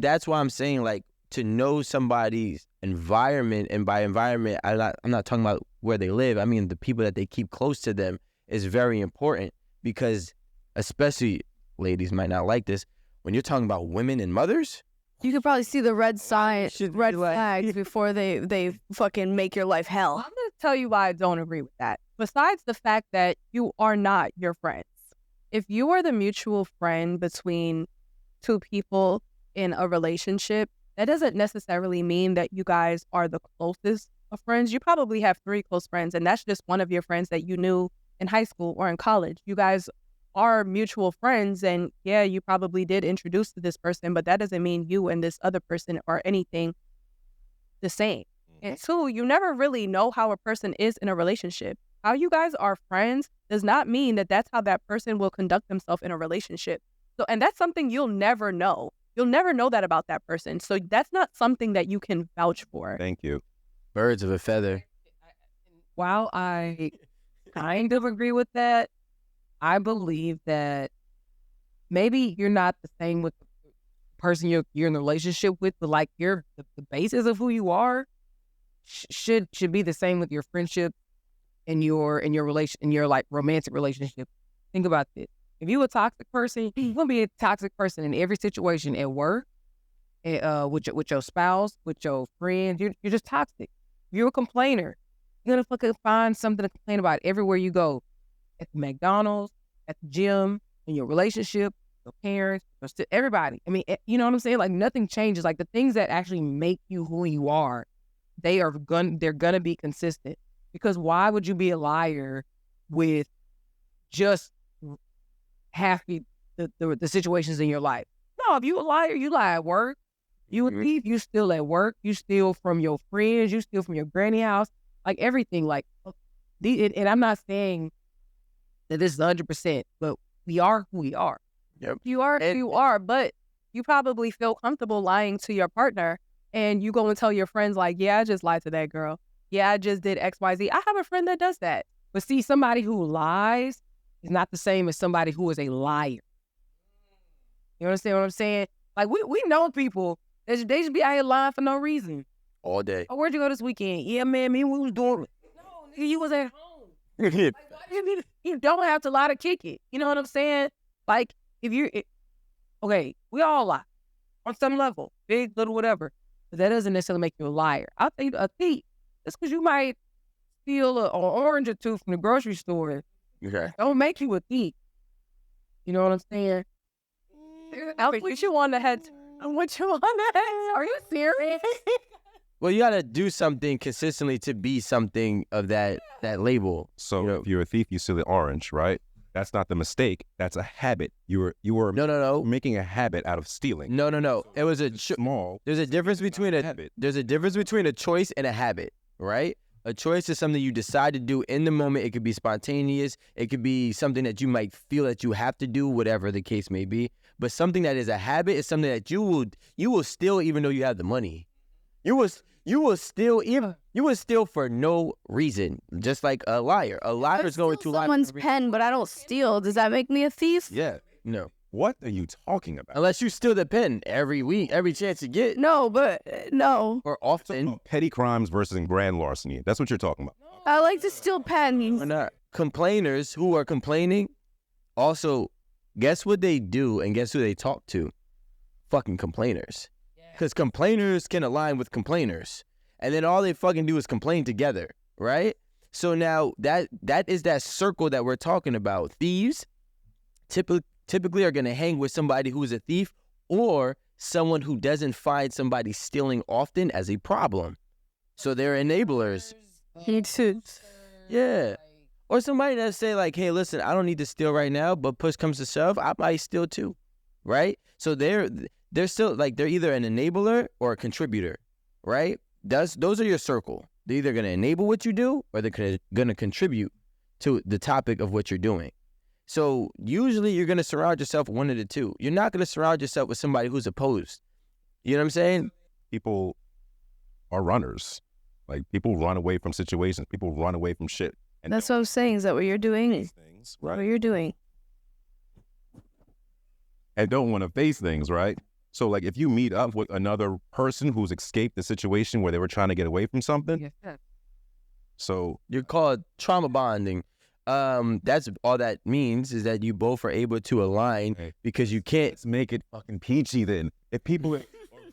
that's why I'm saying, like, to know somebody's environment, and by environment, I'm not talking about where they live. I mean, the people that they keep close to them is very important because, especially ladies might not like this, when you're talking about women and mothers, You could probably see the red be like- flags before they fucking make your life hell. I'm going to tell you why I don't agree with that. Besides the fact that you are not your friends. If you are the mutual friend between two people in a relationship, that doesn't necessarily mean that you guys are the closest of friends. You probably have 3 close friends, and that's just one of your friends that you knew in high school or in college. You guys are mutual friends, and yeah, you probably did introduce to this person, but that doesn't mean you and this other person are anything the same. And 2, you never really know how a person is in a relationship. How you guys are friends does not mean that that's how that person will conduct themselves in a relationship. So, and that's something you'll never know. You'll never know that about that person. So that's not something that you can vouch for. Thank you. Birds of a feather. While I kind of agree with that, I believe that maybe you're not the same with the person you're in a relationship with, but like the basis of who you are should be the same with your friendship and your like romantic relationship. Think about this. If you a toxic person, you're gonna be a toxic person in every situation at work, with your spouse, with your friends. You're just toxic. If you're a complainer, you're gonna fucking find something to complain about everywhere you go. At the McDonald's, at the gym, in your relationship, your parents, everybody. I mean, you know what I'm saying? Like nothing changes. Like the things that actually make you who you are, they're gonna be consistent. Because why would you be a liar with just half the situations in your life? No, if you a liar, you lie at work. You a thief, you steal at work. You steal from your friends. You steal from your granny house. Like everything. Like, and I'm not saying that this is 100%, but we are who we are. Yep. You are who you are, but you probably feel comfortable lying to your partner, and you go and tell your friends like, yeah, I just lied to that girl. Yeah, I just did X, Y, Z. I have a friend that does that. But see, somebody who lies is not the same as somebody who is a liar. You understand what I'm saying? Like we know people that they just be out here lying for no reason. All day. Oh, where'd you go this weekend? Yeah, man, me and we was doing it. No, nigga, you was at home. Like, why you don't have to lie to kick it. You know what I'm saying? Like, if you're, okay, we all lie on some level, big, little, whatever. But that doesn't necessarily make you a liar. I'll tell you a thief. Just because you might steal an orange or two from the grocery store, Okay. don't make you a thief. You know what I'm saying? I'll put you on the head. I'll put you on the head. Are you serious? Well, you gotta do something consistently to be something of that label. So if you're a thief, you steal the orange, right? That's not the mistake. That's a habit. You were No. making a habit out of stealing. No. It was a small. There's a difference between a habit. There's a difference between a choice and a habit, right? A choice is something you decide to do in the moment. It could be spontaneous. It could be something that you might feel that you have to do, whatever the case may be. But something that is a habit is something that you will steal even though you have the money. You will steal for no reason, just like a liar. A liar is going to lie. Someone's pen, but I don't steal. Does that make me a thief? Yeah. No. What are you talking about? Unless you steal the pen every week, every chance you get. No, but no. Or often. Petty crimes versus grand larceny. That's what you're talking about. I like to steal pens. Or not. Complainers who are complaining, also, guess what they do and guess who they talk to? Fucking complainers. Because complainers can align with complainers. And then all they fucking do is complain together, right? So now that is that circle that we're talking about. Thieves typically are going to hang with somebody who's a thief or someone who doesn't find somebody stealing often as a problem. So they're enablers. Yeah. Or somebody that say like, hey, listen, I don't need to steal right now, but push comes to shove, I might steal too, right? So they're still like, they're either an enabler or a contributor, right? Those are your circle. They're either going to enable what you do or they're going to contribute to the topic of what you're doing. So usually you're going to surround yourself with one of the two. You're not going to surround yourself with somebody who's opposed. You know what I'm saying? People are runners. Like people run away from situations. People run away from shit. And That's what I'm saying. Is that what you're doing? things, right? What you're doing? And don't want to face things, right? So like if you meet up with another person who's escaped the situation where they were trying to get away from something, so You're called trauma bonding. That's all that means is that you both are able to align because you can't. let's make it fucking peachy then. If people are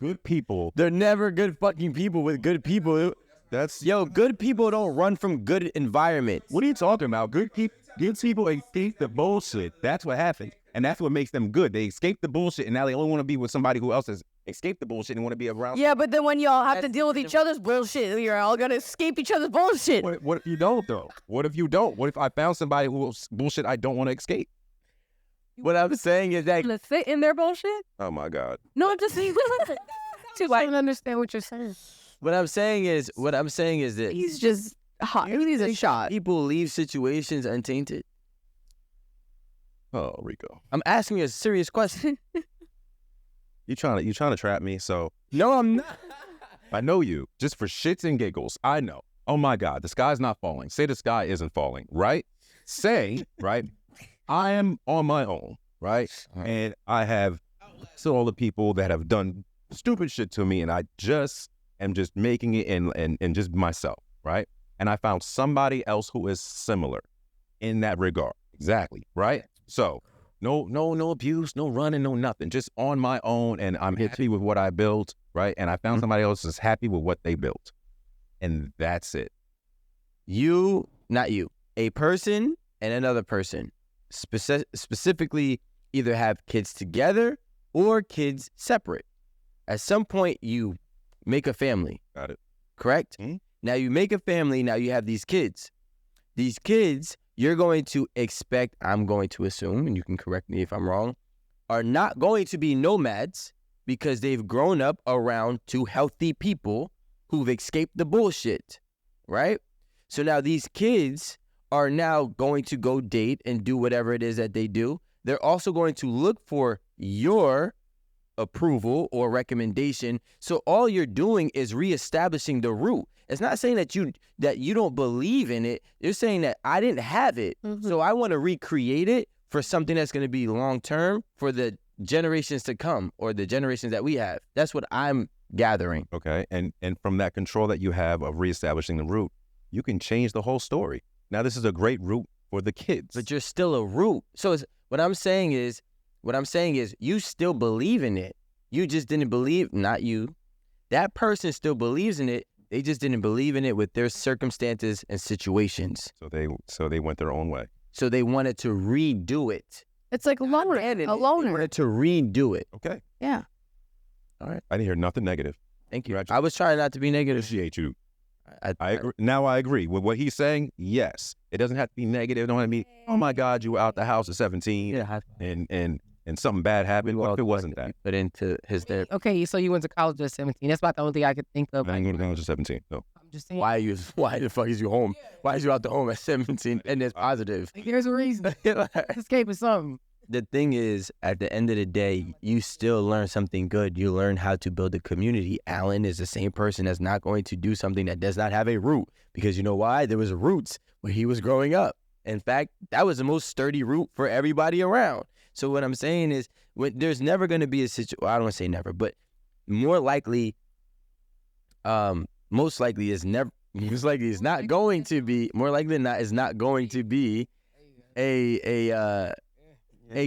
good people, They're never good fucking people with good people. that's Good people don't run from good environments. what are you talking about? Good people escape the bullshit. That's what happened. And that's what makes them good. They escape the bullshit and now they only want to be with somebody who else has escaped the bullshit and want to be around. Yeah, but then when y'all have to deal with each other's bullshit, you're all gonna escape each other's bullshit. What if you don't though? What if you don't? What if I found somebody who's bullshit I don't want to escape? What I'm saying is that Let's sit in their bullshit? Oh my God. No, I'm just saying. I don't understand what you're saying. what I'm saying is that He's just hot. He needs a shot. people leave situations untainted. Oh, Rico. I'm asking you a serious question. You trying to trap me? So No, I'm not. I know you. Just for shits and giggles. I know. Oh my God, the sky's not falling. Say the sky isn't falling, right? Say, right, I am on my own, right? And I have all the people that have done stupid shit to me, and I just am just making it and just myself, right? And I found somebody else who is similar in that regard. Exactly, right? So no abuse, no running, no nothing. Just on my own, and I'm happy with what I built, right? And I found somebody else that's happy with what they built. And that's it. You, not you, a person and another person specifically either have kids together or kids separate. At some point, you make a family. Got it. Correct? Mm-hmm. Now you make a family, now you have these kids. These kids, you're going to expect, I'm going to assume, and you can correct me if I'm wrong, are not going to be nomads because they've grown up around two healthy people who've escaped the bullshit, right? So now these kids are now going to go date and do whatever it is that they do. They're also going to look for your approval or recommendation. So all you're doing is reestablishing the root. It's not saying that you don't believe in it. You're saying that I didn't have it, so I want to recreate it for something that's going to be long term for the generations to come or the generations that we have. That's what I'm gathering. Okay, and from that control that you have of reestablishing the root, you can change the whole story. Now this is a great root for the kids. But you're still a root. So what I'm saying is you still believe in it. You just didn't believe, not you. That person still believes in it. They just didn't believe in it with their circumstances and situations. So they went their own way. So they wanted to redo it. It's like a loner. They wanted to redo it. Okay. Yeah. All right. I didn't hear nothing negative. Thank you. I was trying not to be negative. Appreciate you. I agree. Now I agree with what he's saying. Yes, it doesn't have to be negative. It don't have to be, oh my God, you were out the house at 17 and something bad happened. What if it wasn't that? But into his therapy. Okay, so you went to college at 17. That's about the only thing I could think of. I didn't go to college at 17. No. I'm just saying. Why the fuck is you home? Why is you out the home at 17? And it's positive. Like, there's a reason. Escaping something. The thing is, at the end of the day, you still learn something good. You learn how to build a community. Alan is the same person that's not going to do something that does not have a root. Because you know why? There was roots where he was growing up. In fact, that was the most sturdy root for everybody around. So what I'm saying is, there's never going to be a situation, well, I don't want to say never, but most likely is not going to be, more likely than not, is not going to be a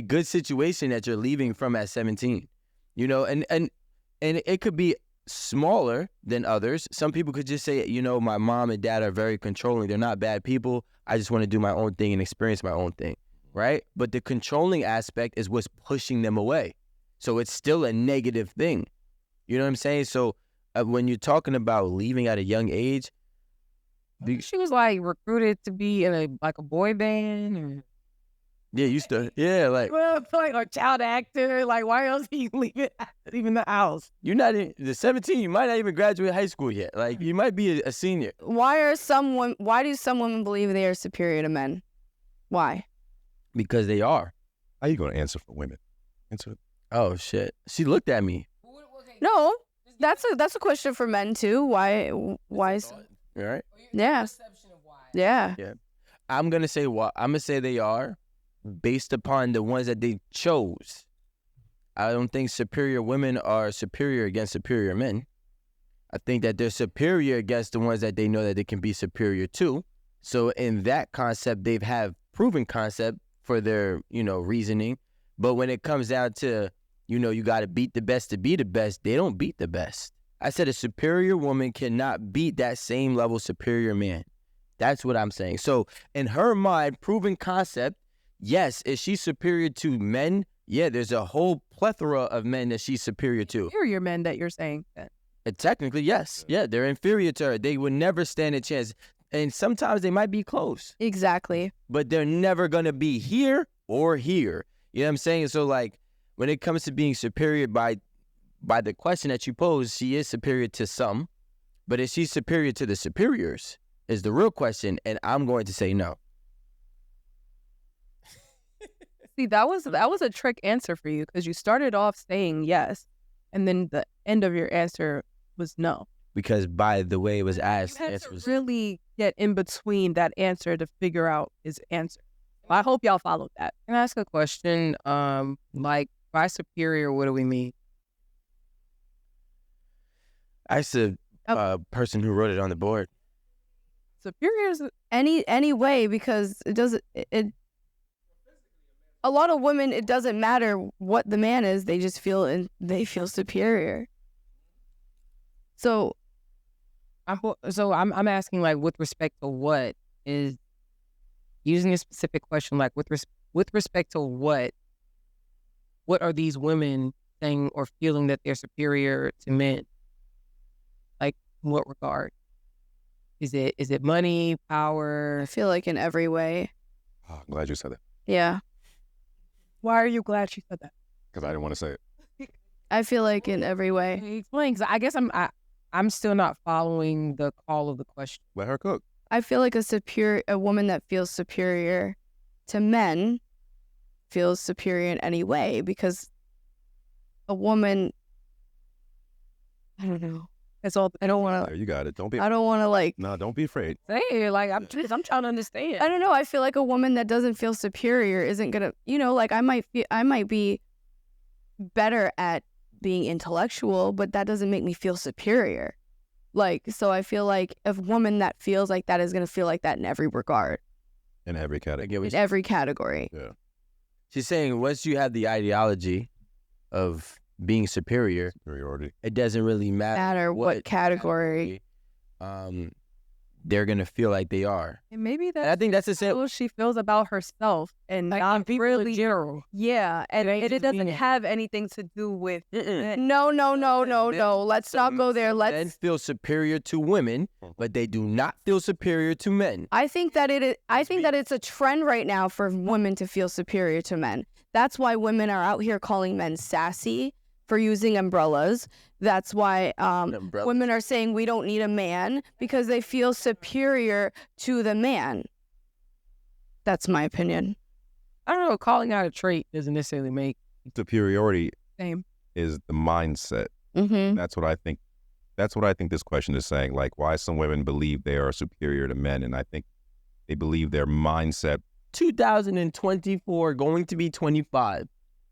good situation that you're leaving from at 17, you know, and it could be smaller than others. Some people could just say, you know, my mom and dad are very controlling. They're not bad people. I just want to do my own thing and experience my own thing, right? But the controlling aspect is what's pushing them away. So it's still a negative thing. You know what I'm saying? So when you're talking about leaving at a young age, she was like recruited to be in a boy band or... Yeah, used to. Yeah, like a child actor. Like, why else are you leaving the house? You're not in the 17. You might not even graduate high school yet. Like, you might be a senior. Why do some women believe they are superior to men? Why? Because they are. How you going to answer for women? Answer. Oh shit! She looked at me. No, that's a question for men too. Why? All right. Yeah. Yeah. Yeah. I'm gonna say what I'm gonna say they are. Based upon the ones that they chose. I don't think superior women are superior against superior men. I think that they're superior against the ones that they know that they can be superior to. So in that concept, they've have proven concept for their, you know, reasoning. But when it comes down to, you know, you got to beat the best to be the best, they don't beat the best. I said a superior woman cannot beat that same level superior man. That's what I'm saying. So in her mind, proven concept, yes, is she superior to men? Yeah, there's a whole plethora of men that she's superior to. Superior men that you're saying. Technically, yes. Yeah, they're inferior to her. They would never stand a chance. And sometimes they might be close. Exactly. But they're never going to be here or here. You know what I'm saying? So, like, when it comes to being superior by the question that you pose, she is superior to some. But is she superior to the superiors is the real question. And I'm going to say no. See, that was a trick answer for you because you started off saying yes, And then the end of your answer was no. Because by the way it was asked, You the had answer to was really get in between that answer to figure out his answer. I hope y'all followed that. Can I ask a question? Like by superior, what do we mean? I asked the person who wrote it on the board. Superior is Any way, because it doesn't it a lot of women, it doesn't matter what the man is, they just feel superior. So I'm asking, like, with respect to what is using a specific question, like with respect to what are these women saying or feeling that they're superior to men? Like, in what regard? Is it money, power? I feel like in every way. Oh, I'm glad you said that Yeah. Why are you glad she said that? because I didn't want to say it. I feel like in every way. Explain, 'cause I guess I'm still not following the call of the question. Let her cook. I feel like a woman that feels superior to men feels superior in any way, because a woman, I don't know. That's all. I don't want There, to. you got it. Don't be. I don't want to like. No, don't be afraid. Say it, like I'm trying to understand. I don't know. I feel like a woman that doesn't feel superior isn't gonna. Like I might be better at being intellectual, but that doesn't make me feel superior. Like, so I feel like a woman that feels like that is gonna feel like that in every regard, In every I category. get what in every category. Yeah. she's saying. Once you have the ideology of being superior, Superiority. it doesn't really matter What category. they're gonna feel like they are. And maybe And I think that's the same. how she feels about herself and Like, not people really in general. Yeah, and It ain't it just doesn't being- have anything to do with No. Let's not go there. Men Let's. feel superior to women, but they do not feel superior to men. I think that it's a trend right now for women to feel superior to men. That's why women are out here calling men sassy for using umbrellas. That's why Umbrellas. women are saying we don't need a man, because they feel superior to the man. That's my opinion. I don't know. Calling out a trait doesn't necessarily make Superiority same. is the mindset. Mm-hmm. That's what I think. That's what I think this question is saying. Like, why some women believe they are superior to men, and I think they believe their mindset. 2024, going to be 25.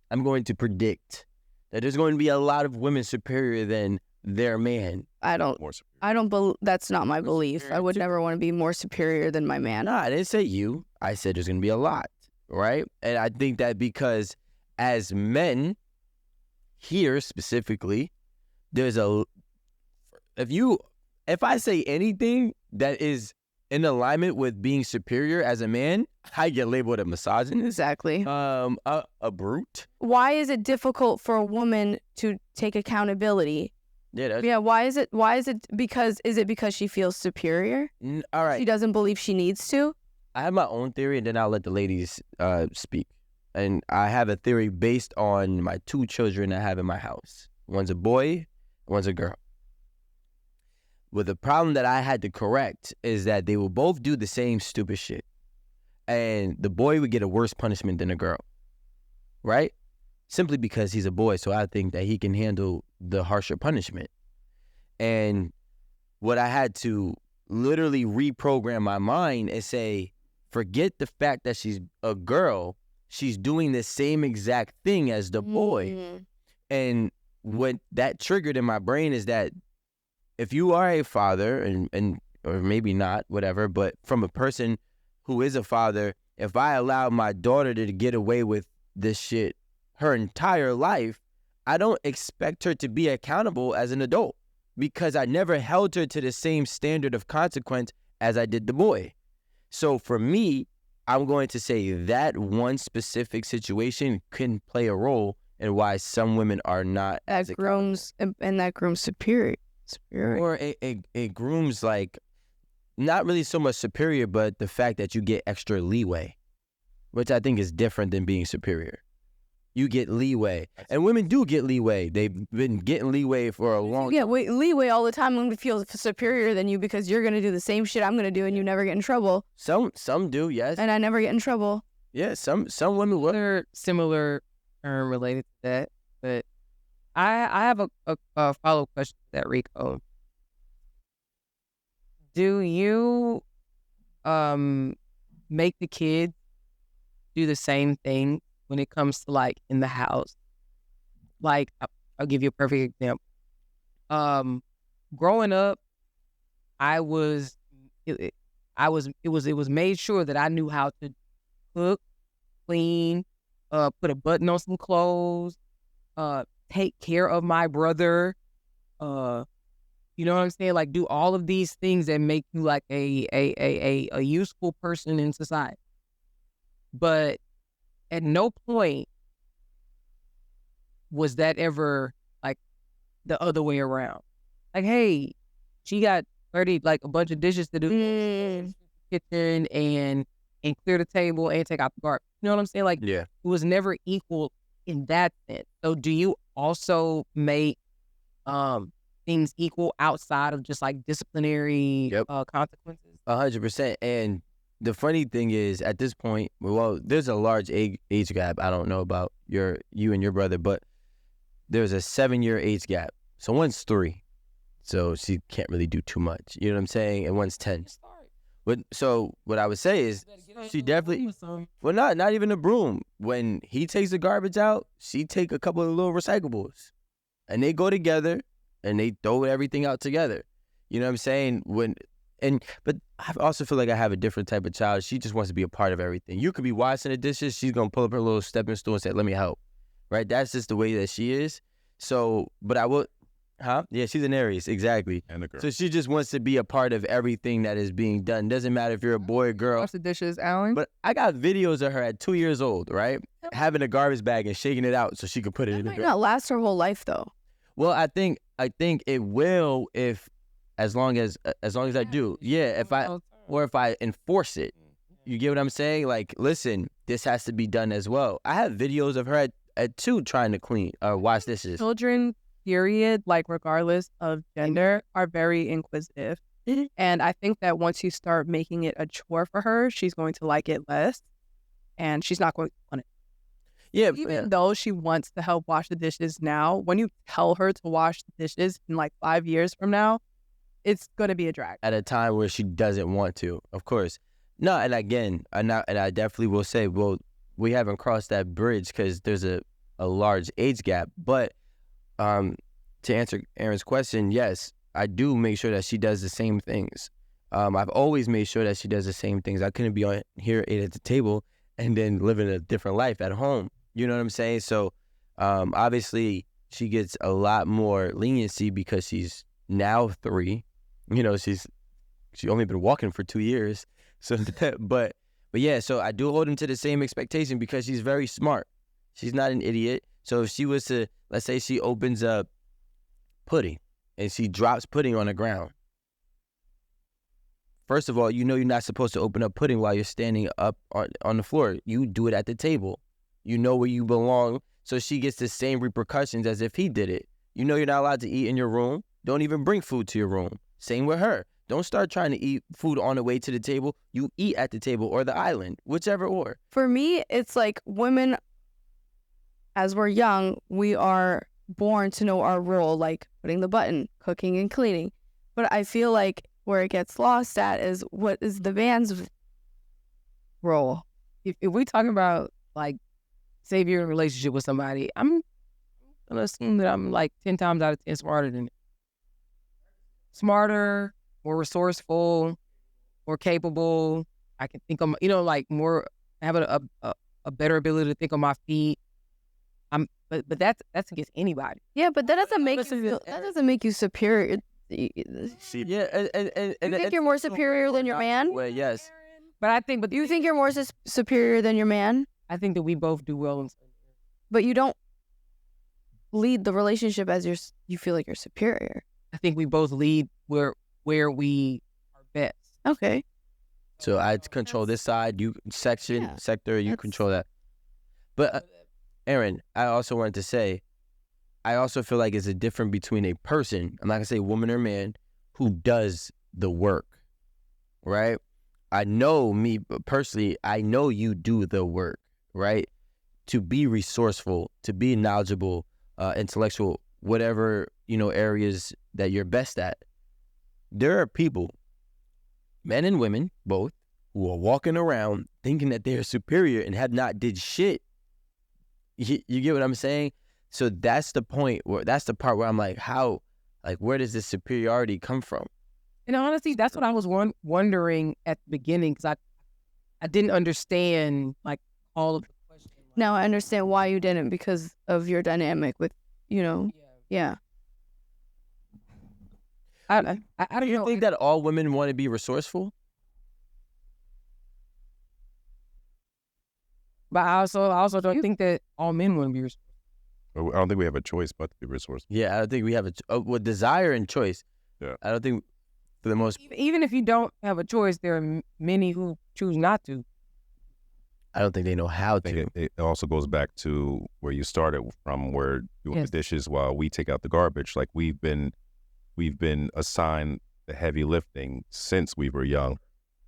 I'm going to predict that there's going to be a lot of women superior than their man. More superior. That's not my belief. I would never want to be more superior than my man. No, I didn't say you. I said there's going to be a lot, right? And I think that because as men, here specifically, there's if I say anything that is in alignment with being superior as a man, I get labeled a misogynist, Exactly. a brute. Why is it difficult for a woman to take accountability? Yeah, Why is it because she feels superior? all right. She doesn't believe she needs to? I have my own theory, and then I'll let the ladies speak. And I have a theory based on my two children I have in my house. One's a boy, one's a girl. Well, the problem that I had to correct is that they will both do the same stupid shit. And the boy would get a worse punishment than a girl, right? Simply because he's a boy, so I think that he can handle the harsher punishment. And what I had to literally reprogram my mind and say, forget the fact that she's a girl, she's doing the same exact thing as the boy. Mhm. And what that triggered in my brain is that if you are a father, and or maybe not, whatever, but from a person who is a father, if I allow my daughter to get away with this shit her entire life, I don't expect her to be accountable as an adult because I never held her to the same standard of consequence as I did the boy. So for me, I'm going to say that one specific situation can play a role in why some women are not as accountable. That grooms superior. Or it grooms, like, not really so much superior, but the fact that you get extra leeway, which I think is different than being superior. You get leeway. And women do get leeway. They've been getting leeway for a long time. Yeah, leeway all the time when we feel superior than you because you're going to do the same shit I'm going to do and you never get in trouble. Some do, yes. And I never get in trouble. Yeah, some women will. Another similar term related to that, but I have a follow-up question to that, Rico. Do you make the kids do the same thing when it comes to like in the house? Like I'll give you a perfect example. Growing up, it was made sure that I knew how to cook, clean, put a button on some clothes, take care of my brother, you know what I'm saying? Like do all of these things that make you like a useful person in society. But at no point was that ever like the other way around. Like, hey, she got 30, like a bunch of dishes to do in the kitchen and clear the table and take out the garbage. You know what I'm saying? Like, Yeah. it was never equal in that sense. So do you also make things equal outside of just like disciplinary consequences? 100%. And the funny thing is, at this point, well, there's a large age gap. I don't know about you and your brother, but there's a 7-year age gap. So one's 3, so she can't really do too much. You know what I'm saying? And one's 10. But so what I would say is, she definitely, well, not even a broom. When he takes the garbage out, she take a couple of little recyclables, and they go together, and they throw everything out together. You know what I'm saying? But I also feel like I have a different type of child. She just wants to be a part of everything. You could be washing the dishes, she's gonna pull up her little stepping stool and say, "Let me help." Right? That's just the way that she is. So, but I will, yeah, she's an Aries, exactly. And a girl. So she just wants to be a part of everything that is being done. Doesn't matter if you're a boy or girl. Wash the dishes, Alan. But I got videos of her at 2 years old, right? Having a garbage bag and shaking it out so she could put it in the Might not last her whole life though. Well, I think it will if as long as I do. Yeah, if I enforce it. You get what I'm saying? Like, listen, this has to be done as well. I have videos of her at 2 trying to clean or wash dishes. Children, period, like regardless of gender, are very inquisitive. And I think that once you start making it a chore for her, she's going to like it less, and she's not going to want it. Yeah, Even though she wants to help wash the dishes now, when you tell her to wash the dishes in like 5 years from now, it's going to be a drag. At a time where she doesn't want to, of course. No, and again, and I definitely will say, well, we haven't crossed that bridge because there's a large age gap. But to answer Erin's question, yes, I do make sure that she does the same things. I've always made sure that she does the same things. I couldn't be on here at the table and then living a different life at home. You know what I'm saying? So obviously she gets a lot more leniency because she's now 3. You know, she's only been walking for 2 years. So but yeah, so I do hold him to the same expectation because she's very smart. She's not an idiot. So if she was to, let's say she opens up pudding and she drops pudding on the ground. First of all, you know you're not supposed to open up pudding while you're standing up on the floor. You do it at the table. You know where you belong. So she gets the same repercussions as if he did it. You know you're not allowed to eat in your room. Don't even bring food to your room. Same with her. Don't start trying to eat food on the way to the table. You eat at the table or the island, whichever or. For me, it's like women, as we're young, we are born to know our role, like putting the button, cooking and cleaning. But I feel like where it gets lost at is what is the man's role. If we talking about like, say if you're in a relationship with somebody, I'm gonna assume that I'm like 10 times out of 10 smarter than it. Smarter, more resourceful, more capable. I can think of, like more, have a better ability to think on my feet. But that's against anybody. Yeah, but that doesn't make you superior. Yeah, You think you're more superior than your man? Well, yes. But Do you think you're more superior than your man? I think that we both do well in certain areas. But you don't lead the relationship as you feel like you're superior. I think we both lead where we are best. Okay. So I control this side, you sector, you control that. But Erin, I also wanted to say, I also feel like it's a difference between a person, I'm not gonna say woman or man, who does the work, right? I know me personally, I know you do the work, right? To be resourceful, to be knowledgeable, intellectual, whatever, areas that you're best at. There are people, men and women, both, who are walking around thinking that they're superior and have not did shit. You get what I'm saying? So that's the point that's the part where I'm like, where does this superiority come from? And honestly, that's what I was wondering at the beginning, because I didn't understand like all of the questions. Now I understand why you didn't, because of your dynamic with, yeah. I don't Do you know. think that all women want to be resourceful? But I also don't think that all men want to be resourceful. I don't think we have a choice but to be resourceful. Yeah, I don't think we have desire and choice. Yeah. I don't think, for the most, Even if you don't have a choice, there are many who choose not to. I don't think they know how I think to. it also goes back to where you started from, where doing the dishes while we take out the garbage. Like we've been assigned the heavy lifting since we were young.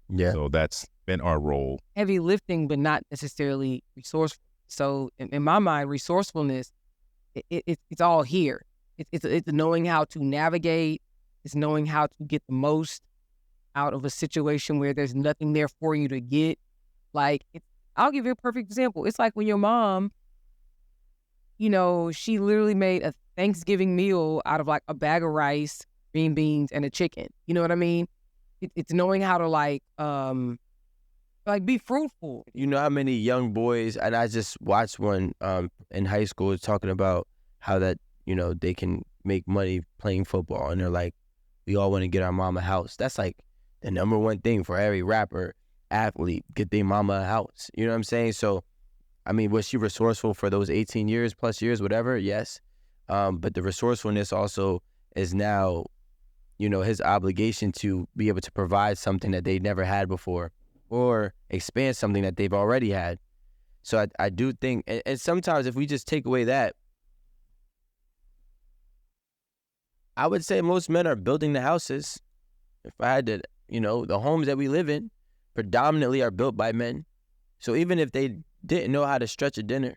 Yeah. So that's been our role. Heavy lifting, but not necessarily resourceful. So in my mind, resourcefulness, it's all here. It's knowing how to navigate. It's knowing how to get the most out of a situation where there's nothing there for you to get. Like, I'll give you a perfect example. It's like when your mom, she literally made a Thanksgiving meal out of like a bag of rice, green beans, and a chicken. You know what I mean? It's knowing how to be fruitful. You know how many young boys, and I just watched one in high school talking about how that, they can make money playing football, and they're like, we all want to get our mom a house. That's like the number one thing for every rapper, athlete, get their mama a house. You know what I'm saying? So, I mean, was she resourceful for those 18 years, plus years, whatever? Yes. But the resourcefulness also is now, his obligation to be able to provide something that they never had before, or expand something that they've already had. So I do think, and sometimes if we just take away that, I would say most men are building the houses. If I had to, the homes that we live in predominantly are built by men. So even if they didn't know how to stretch a dinner,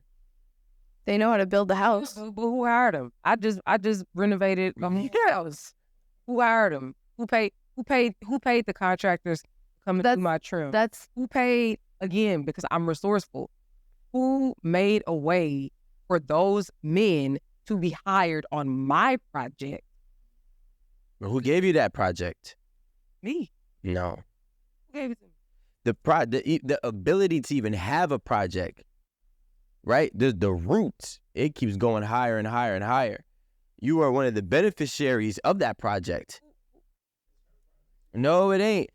They know how to build the house. But who hired them? I just renovated my house. Who hired them? Who paid the contractors coming through my trim? Who paid, again, because I'm resourceful. Who made a way for those men to be hired on my project? who gave you that project? Me. No. Who gave it to me? The ability to even have a project, right? The roots, it keeps going higher and higher and higher. You are one of the beneficiaries of that project. No, it ain't.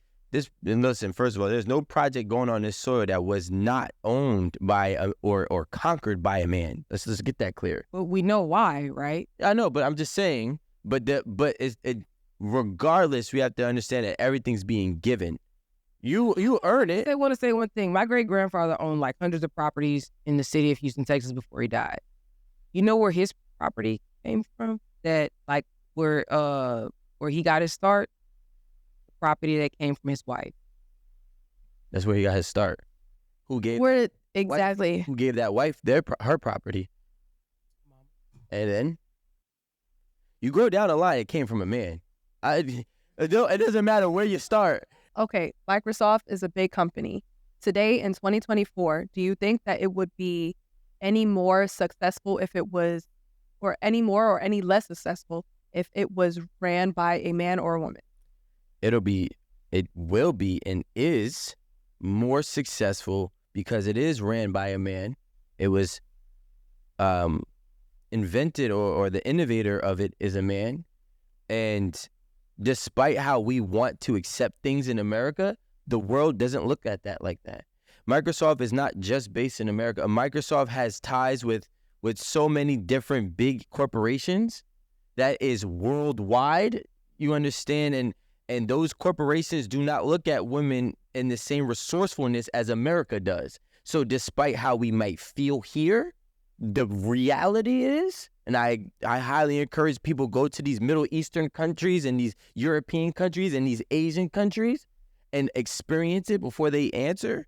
And listen, first of all, there's no project going on this soil that was not owned by or conquered by a man. Let's just get that clear. But we know why, right? I know, but I'm just saying. Regardless, we have to understand that everything's being given. You earn it. I want to say one thing. My great-grandfather owned like hundreds of properties in the city of Houston, Texas before he died. You know where his property came from? That like where he got his start? The property that came from his wife. That's where he got his start. Who gave Exactly. Who gave that wife her property? And then you go down the line, it came from a man. It doesn't matter where you start. Okay, Microsoft is a big company. Today in 2024, do you think that it would be any more successful if it was, or any more or any less successful if it was ran by a man or a woman? It will be and is more successful because it is ran by a man. It was invented or the innovator of it is a man. And despite how we want to accept things in America, the world doesn't look at that like that. Microsoft is not just based in America. Microsoft has ties with so many different big corporations that is worldwide, you understand? And those corporations do not look at women in the same resourcefulness as America does. So despite how we might feel here, the reality is, and I highly encourage people go to these Middle Eastern countries and these European countries and these Asian countries and experience it before they answer.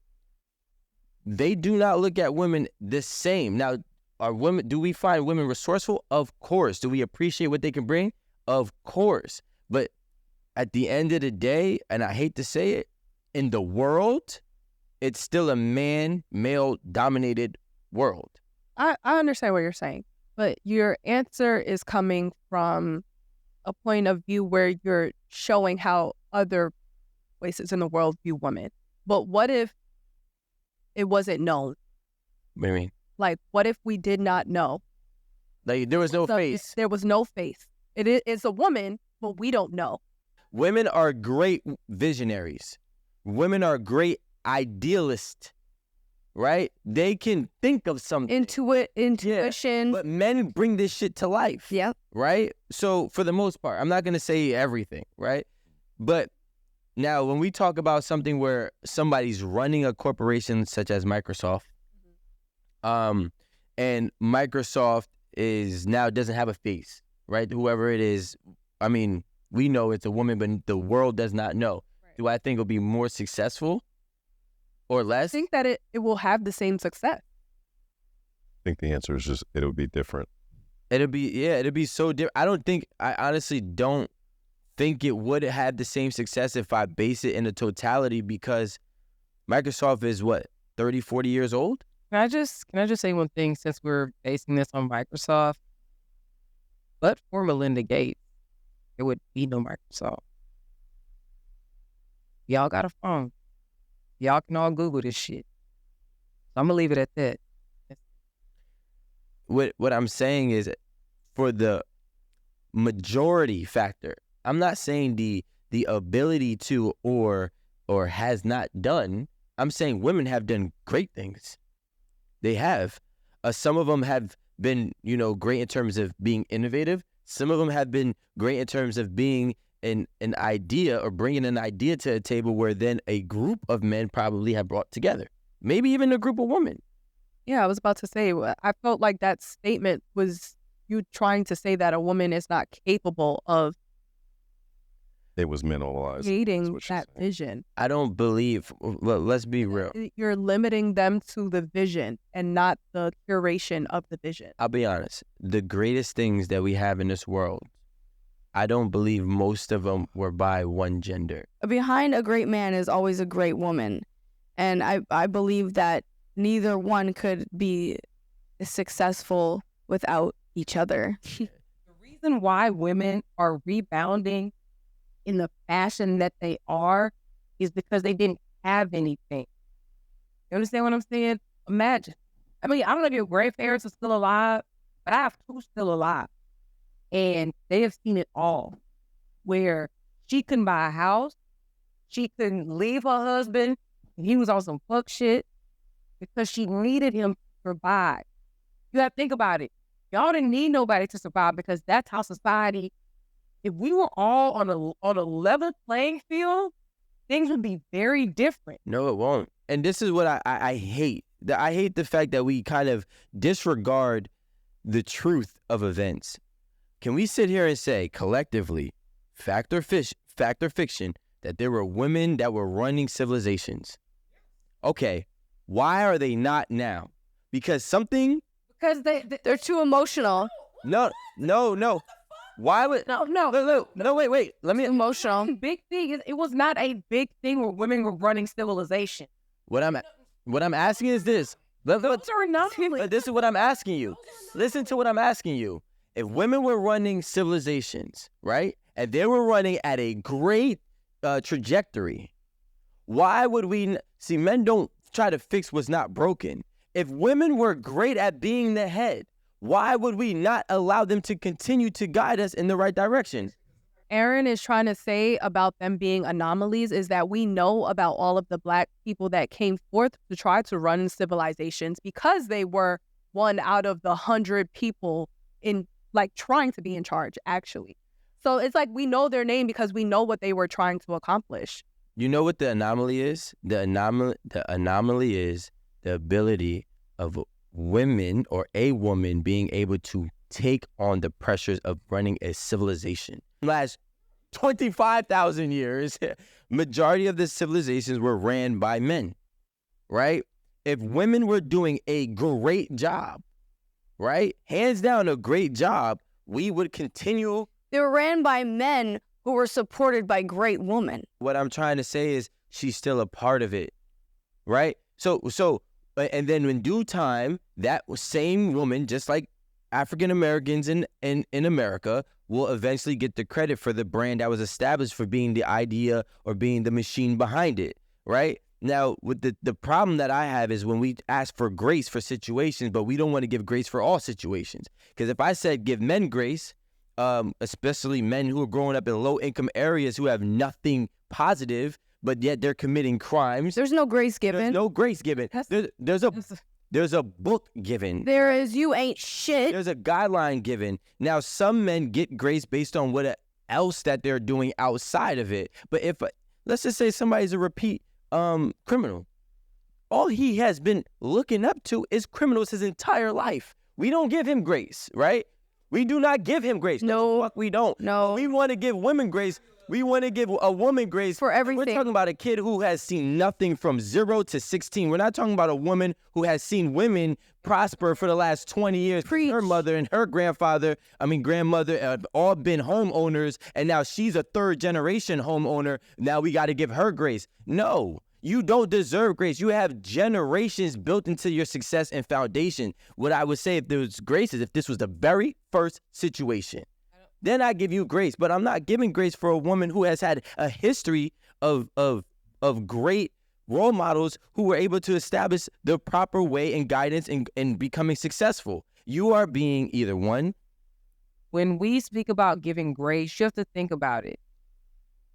They do not look at women the same. Now, do we find women resourceful? Of course. Do we appreciate what they can bring? Of course. But at the end of the day, and I hate to say it, in the world, it's still a male-dominated world. I understand what you're saying, but your answer is coming from a point of view where you're showing how other places in the world view women. But what if it wasn't known? What do you mean? Like, what if we did not know? Like, there was no face. There was no face. It's a woman, but we don't know. Women are great visionaries. Women are great idealists, right? They can think of something. Intuition. Yeah, but men bring this shit to life. Yep. Right? So for the most part, I'm not going to say everything, right? But now when we talk about something where somebody's running a corporation such as Microsoft, and Microsoft doesn't have a face, right? Whoever it is, I mean, we know it's a woman, but the world does not know. Right. Do I think it'll be more successful or less? I think that it will have the same success. I think the answer is just it'll be different. It'll be so different. I honestly don't think it would have the same success if I base it in the totality, because Microsoft is what, 30, 40 years old? Can I just say one thing, since we're basing this on Microsoft? But for Melinda Gates, there would be no Microsoft. Y'all got a phone. Y'all can all Google this shit. So I'm gonna leave it at that. What I'm saying is, for the majority factor, I'm not saying the ability to or has not done. I'm saying women have done great things. They have. Some of them have been, great in terms of being innovative. Some of them have been great in terms of being an idea, or bringing an idea to a table where then a group of men probably have brought together. Maybe even a group of women. Yeah, I was about to say, I felt like that statement was you trying to say that a woman is not capable of It was mentalized. creating that vision. I don't believe, well, let's be real. You're limiting them to the vision and not the curation of the vision. I'll be honest. The greatest things that we have in this world, I don't believe most of them were by one gender. Behind a great man is always a great woman. And I believe that neither one could be successful without each other. The reason why women are rebounding in the fashion that they are is because they didn't have anything. You understand what I'm saying? Imagine. I mean, I don't know if your grandparents are still alive, but I have two still alive. And they have seen it all, where she couldn't buy a house. She couldn't leave her husband. And he was on some fuck shit because she needed him to survive. You have to think about it. Y'all didn't need nobody to survive, because that's how society, if we were all on a level playing field, things would be very different. No, it won't. And this is what I hate. I hate the fact that we kind of disregard the truth of events. Can we sit here and say collectively, fact or fiction, that there were women that were running civilizations? Okay, why are they not now? Because They're too emotional. No. Why would no? Wait. Let me. Emotional. Big thing is, it was not a big thing where women were running civilization. What I'm asking is this. This is what I'm asking you. Listen to what I'm asking you. If women were running civilizations, right, and they were running at a great trajectory, why would we see? Men don't try to fix what's not broken. If women were great at being the head, why would we not allow them to continue to guide us in the right direction? Erin is trying to say about them being anomalies is that we know about all of the Black people that came forth to try to run civilizations because they were one out of the 100 people in, like, trying to be in charge, actually. So it's like we know their name because we know what they were trying to accomplish. You know what the anomaly is? The anomaly is the ability of women, or a woman, being able to take on the pressures of running a civilization. Last 25,000 years, majority of the civilizations were ran by men, right? If women were doing a great job, right? Hands down, a great job. We would continue. They were ran by men who were supported by great women. What I'm trying to say is she's still a part of it, right? So, and then in due time, that same woman, just like African Americans in America, will eventually get the credit for the brand that was established for being the idea or being the machine behind it, right? Now, with the problem that I have is when we ask for grace for situations, but we don't want to give grace for all situations. Because if I said give men grace, especially men who are growing up in low-income areas who have nothing positive, but yet they're committing crimes. There's no grace given. There's no grace given. There's a book given. There is you ain't shit. There's a guideline given. Now, some men get grace based on what else that they're doing outside of it. But if, let's just say somebody's a repeat criminal, all he has been looking up to is criminals his entire life. We don't give him grace, right? We do not give him grace. No. Fuck, we don't. No. We want to give women grace. We want to give a woman grace for everything. We're talking about a kid who has seen nothing from 0 to 16. We're not talking about a woman who has seen women prosper for the last 20 years. Preach. Her mother and her grandmother have all been homeowners, and now she's a third generation homeowner. Now we got to give her grace. No, you don't deserve grace. You have generations built into your success and foundation. What I would say if there was grace is if this was the very first situation. Then I give you grace, but I'm not giving grace for a woman who has had a history of great role models who were able to establish the proper way and guidance in becoming successful. You are being either one. When we speak about giving grace, you have to think about it.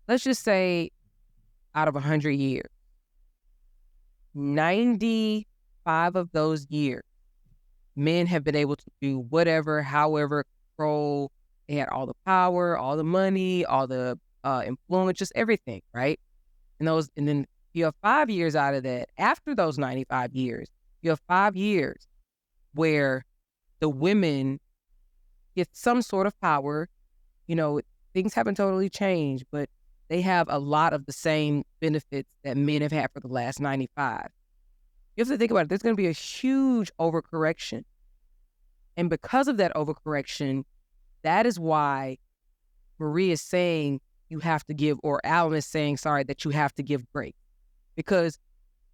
Let's just say out of 100 years, 95 of those years, men have been able to do whatever, however, control. They had all the power, all the money, all the influence, just everything, right? And then you have 5 years out of that. After those 95 years, you have 5 years where the women get some sort of power. You know, things haven't totally changed, but they have a lot of the same benefits that men have had for the last 95. You have to think about it. There's going to be a huge overcorrection. And because of that overcorrection, that is why Marie is saying you have to give, or Alan is saying, that you have to give grace. Because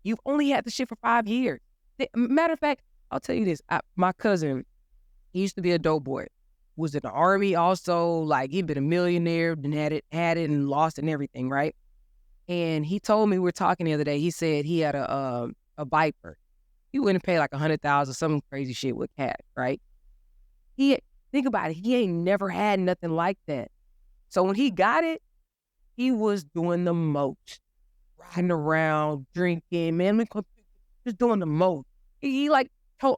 you've only had the shit for 5 years. Matter of fact, I'll tell you this. My cousin, he used to be a dope boy. Was in the army also. Like, he'd been a millionaire, and had it and lost it and everything, right? And he told me, we were talking the other day, he said he had a Viper. He wouldn't pay like $100,000, some crazy shit with cash, right? Think about it. He ain't never had nothing like that. So when he got it, he was doing the most. Riding around, drinking, man, just doing the most. He like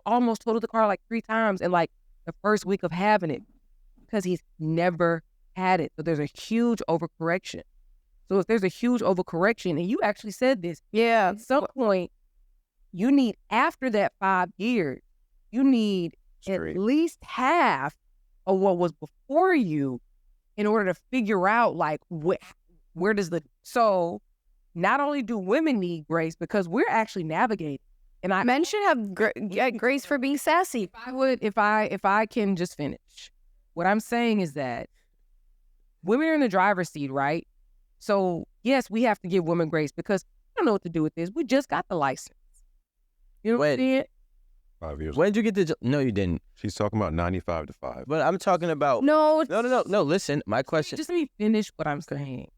almost totaled the car like 3 times in like the first week of having it because he's never had it. So there's a huge overcorrection. So if there's a huge overcorrection, and you actually said this, Yeah. at some point, you need, after that 5 years, you need at least half of what was before you in order to figure out like where does so not only do women need grace because we're actually navigating, and Men should have get grace for being sassy. if I can just finish, what I'm saying is that women are in the driver's seat, right? So yes, we have to give women grace because we don't know what to do with this. We just got the license. You know what I'm saying? 5 years. When did you get the No, you didn't. She's talking about 95 to 5. But I'm talking about No. No. Listen, my question. Just let me finish what I'm saying.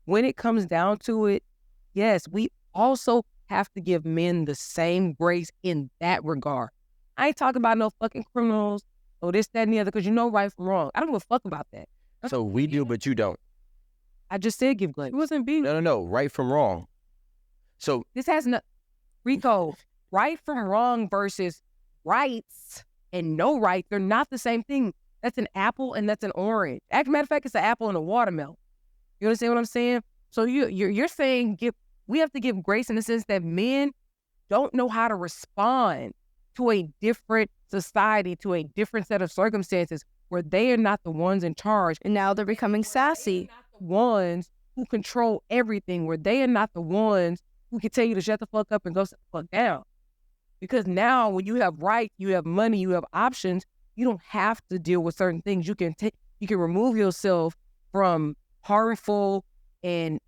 When it comes down to it, yes, we also have to give men the same grace in that regard. I ain't talking about no fucking criminals or this, that, and the other, because you know right from wrong. I don't give a fuck about that. So we do, but you don't. I just said give grace. It wasn't being. No. Right from wrong. So This has no. Rico, right from wrong versus rights and no right, they're not the same thing. That's an apple and that's an orange. As a matter of fact, it's an apple and a watermelon. You understand what I'm saying? So you're saying we have to give grace in the sense that men don't know how to respond to a different society, to a different set of circumstances where they are not the ones in charge. And now they're becoming sassy. The ones who control everything, where they are not the ones who can tell you to shut the fuck up and go sit the fuck down. Because now when you have rights, you have money, you have options, you don't have to deal with certain things. You can remove yourself from harmful and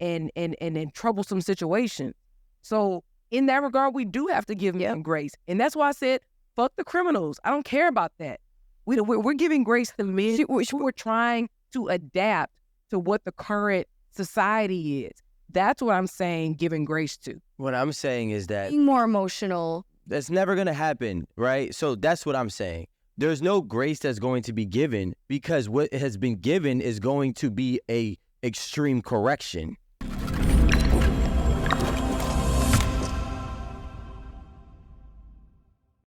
troublesome situations. So in that regard, we do have to give them grace. And that's why I said, fuck the criminals. I don't care about that. We're giving grace to men. We're trying to adapt to what the current society is. That's what I'm saying, giving grace to. What I'm saying is that Being more emotional. that's never going to happen, right? So that's what I'm saying. There's no grace that's going to be given because what has been given is going to be a extreme correction.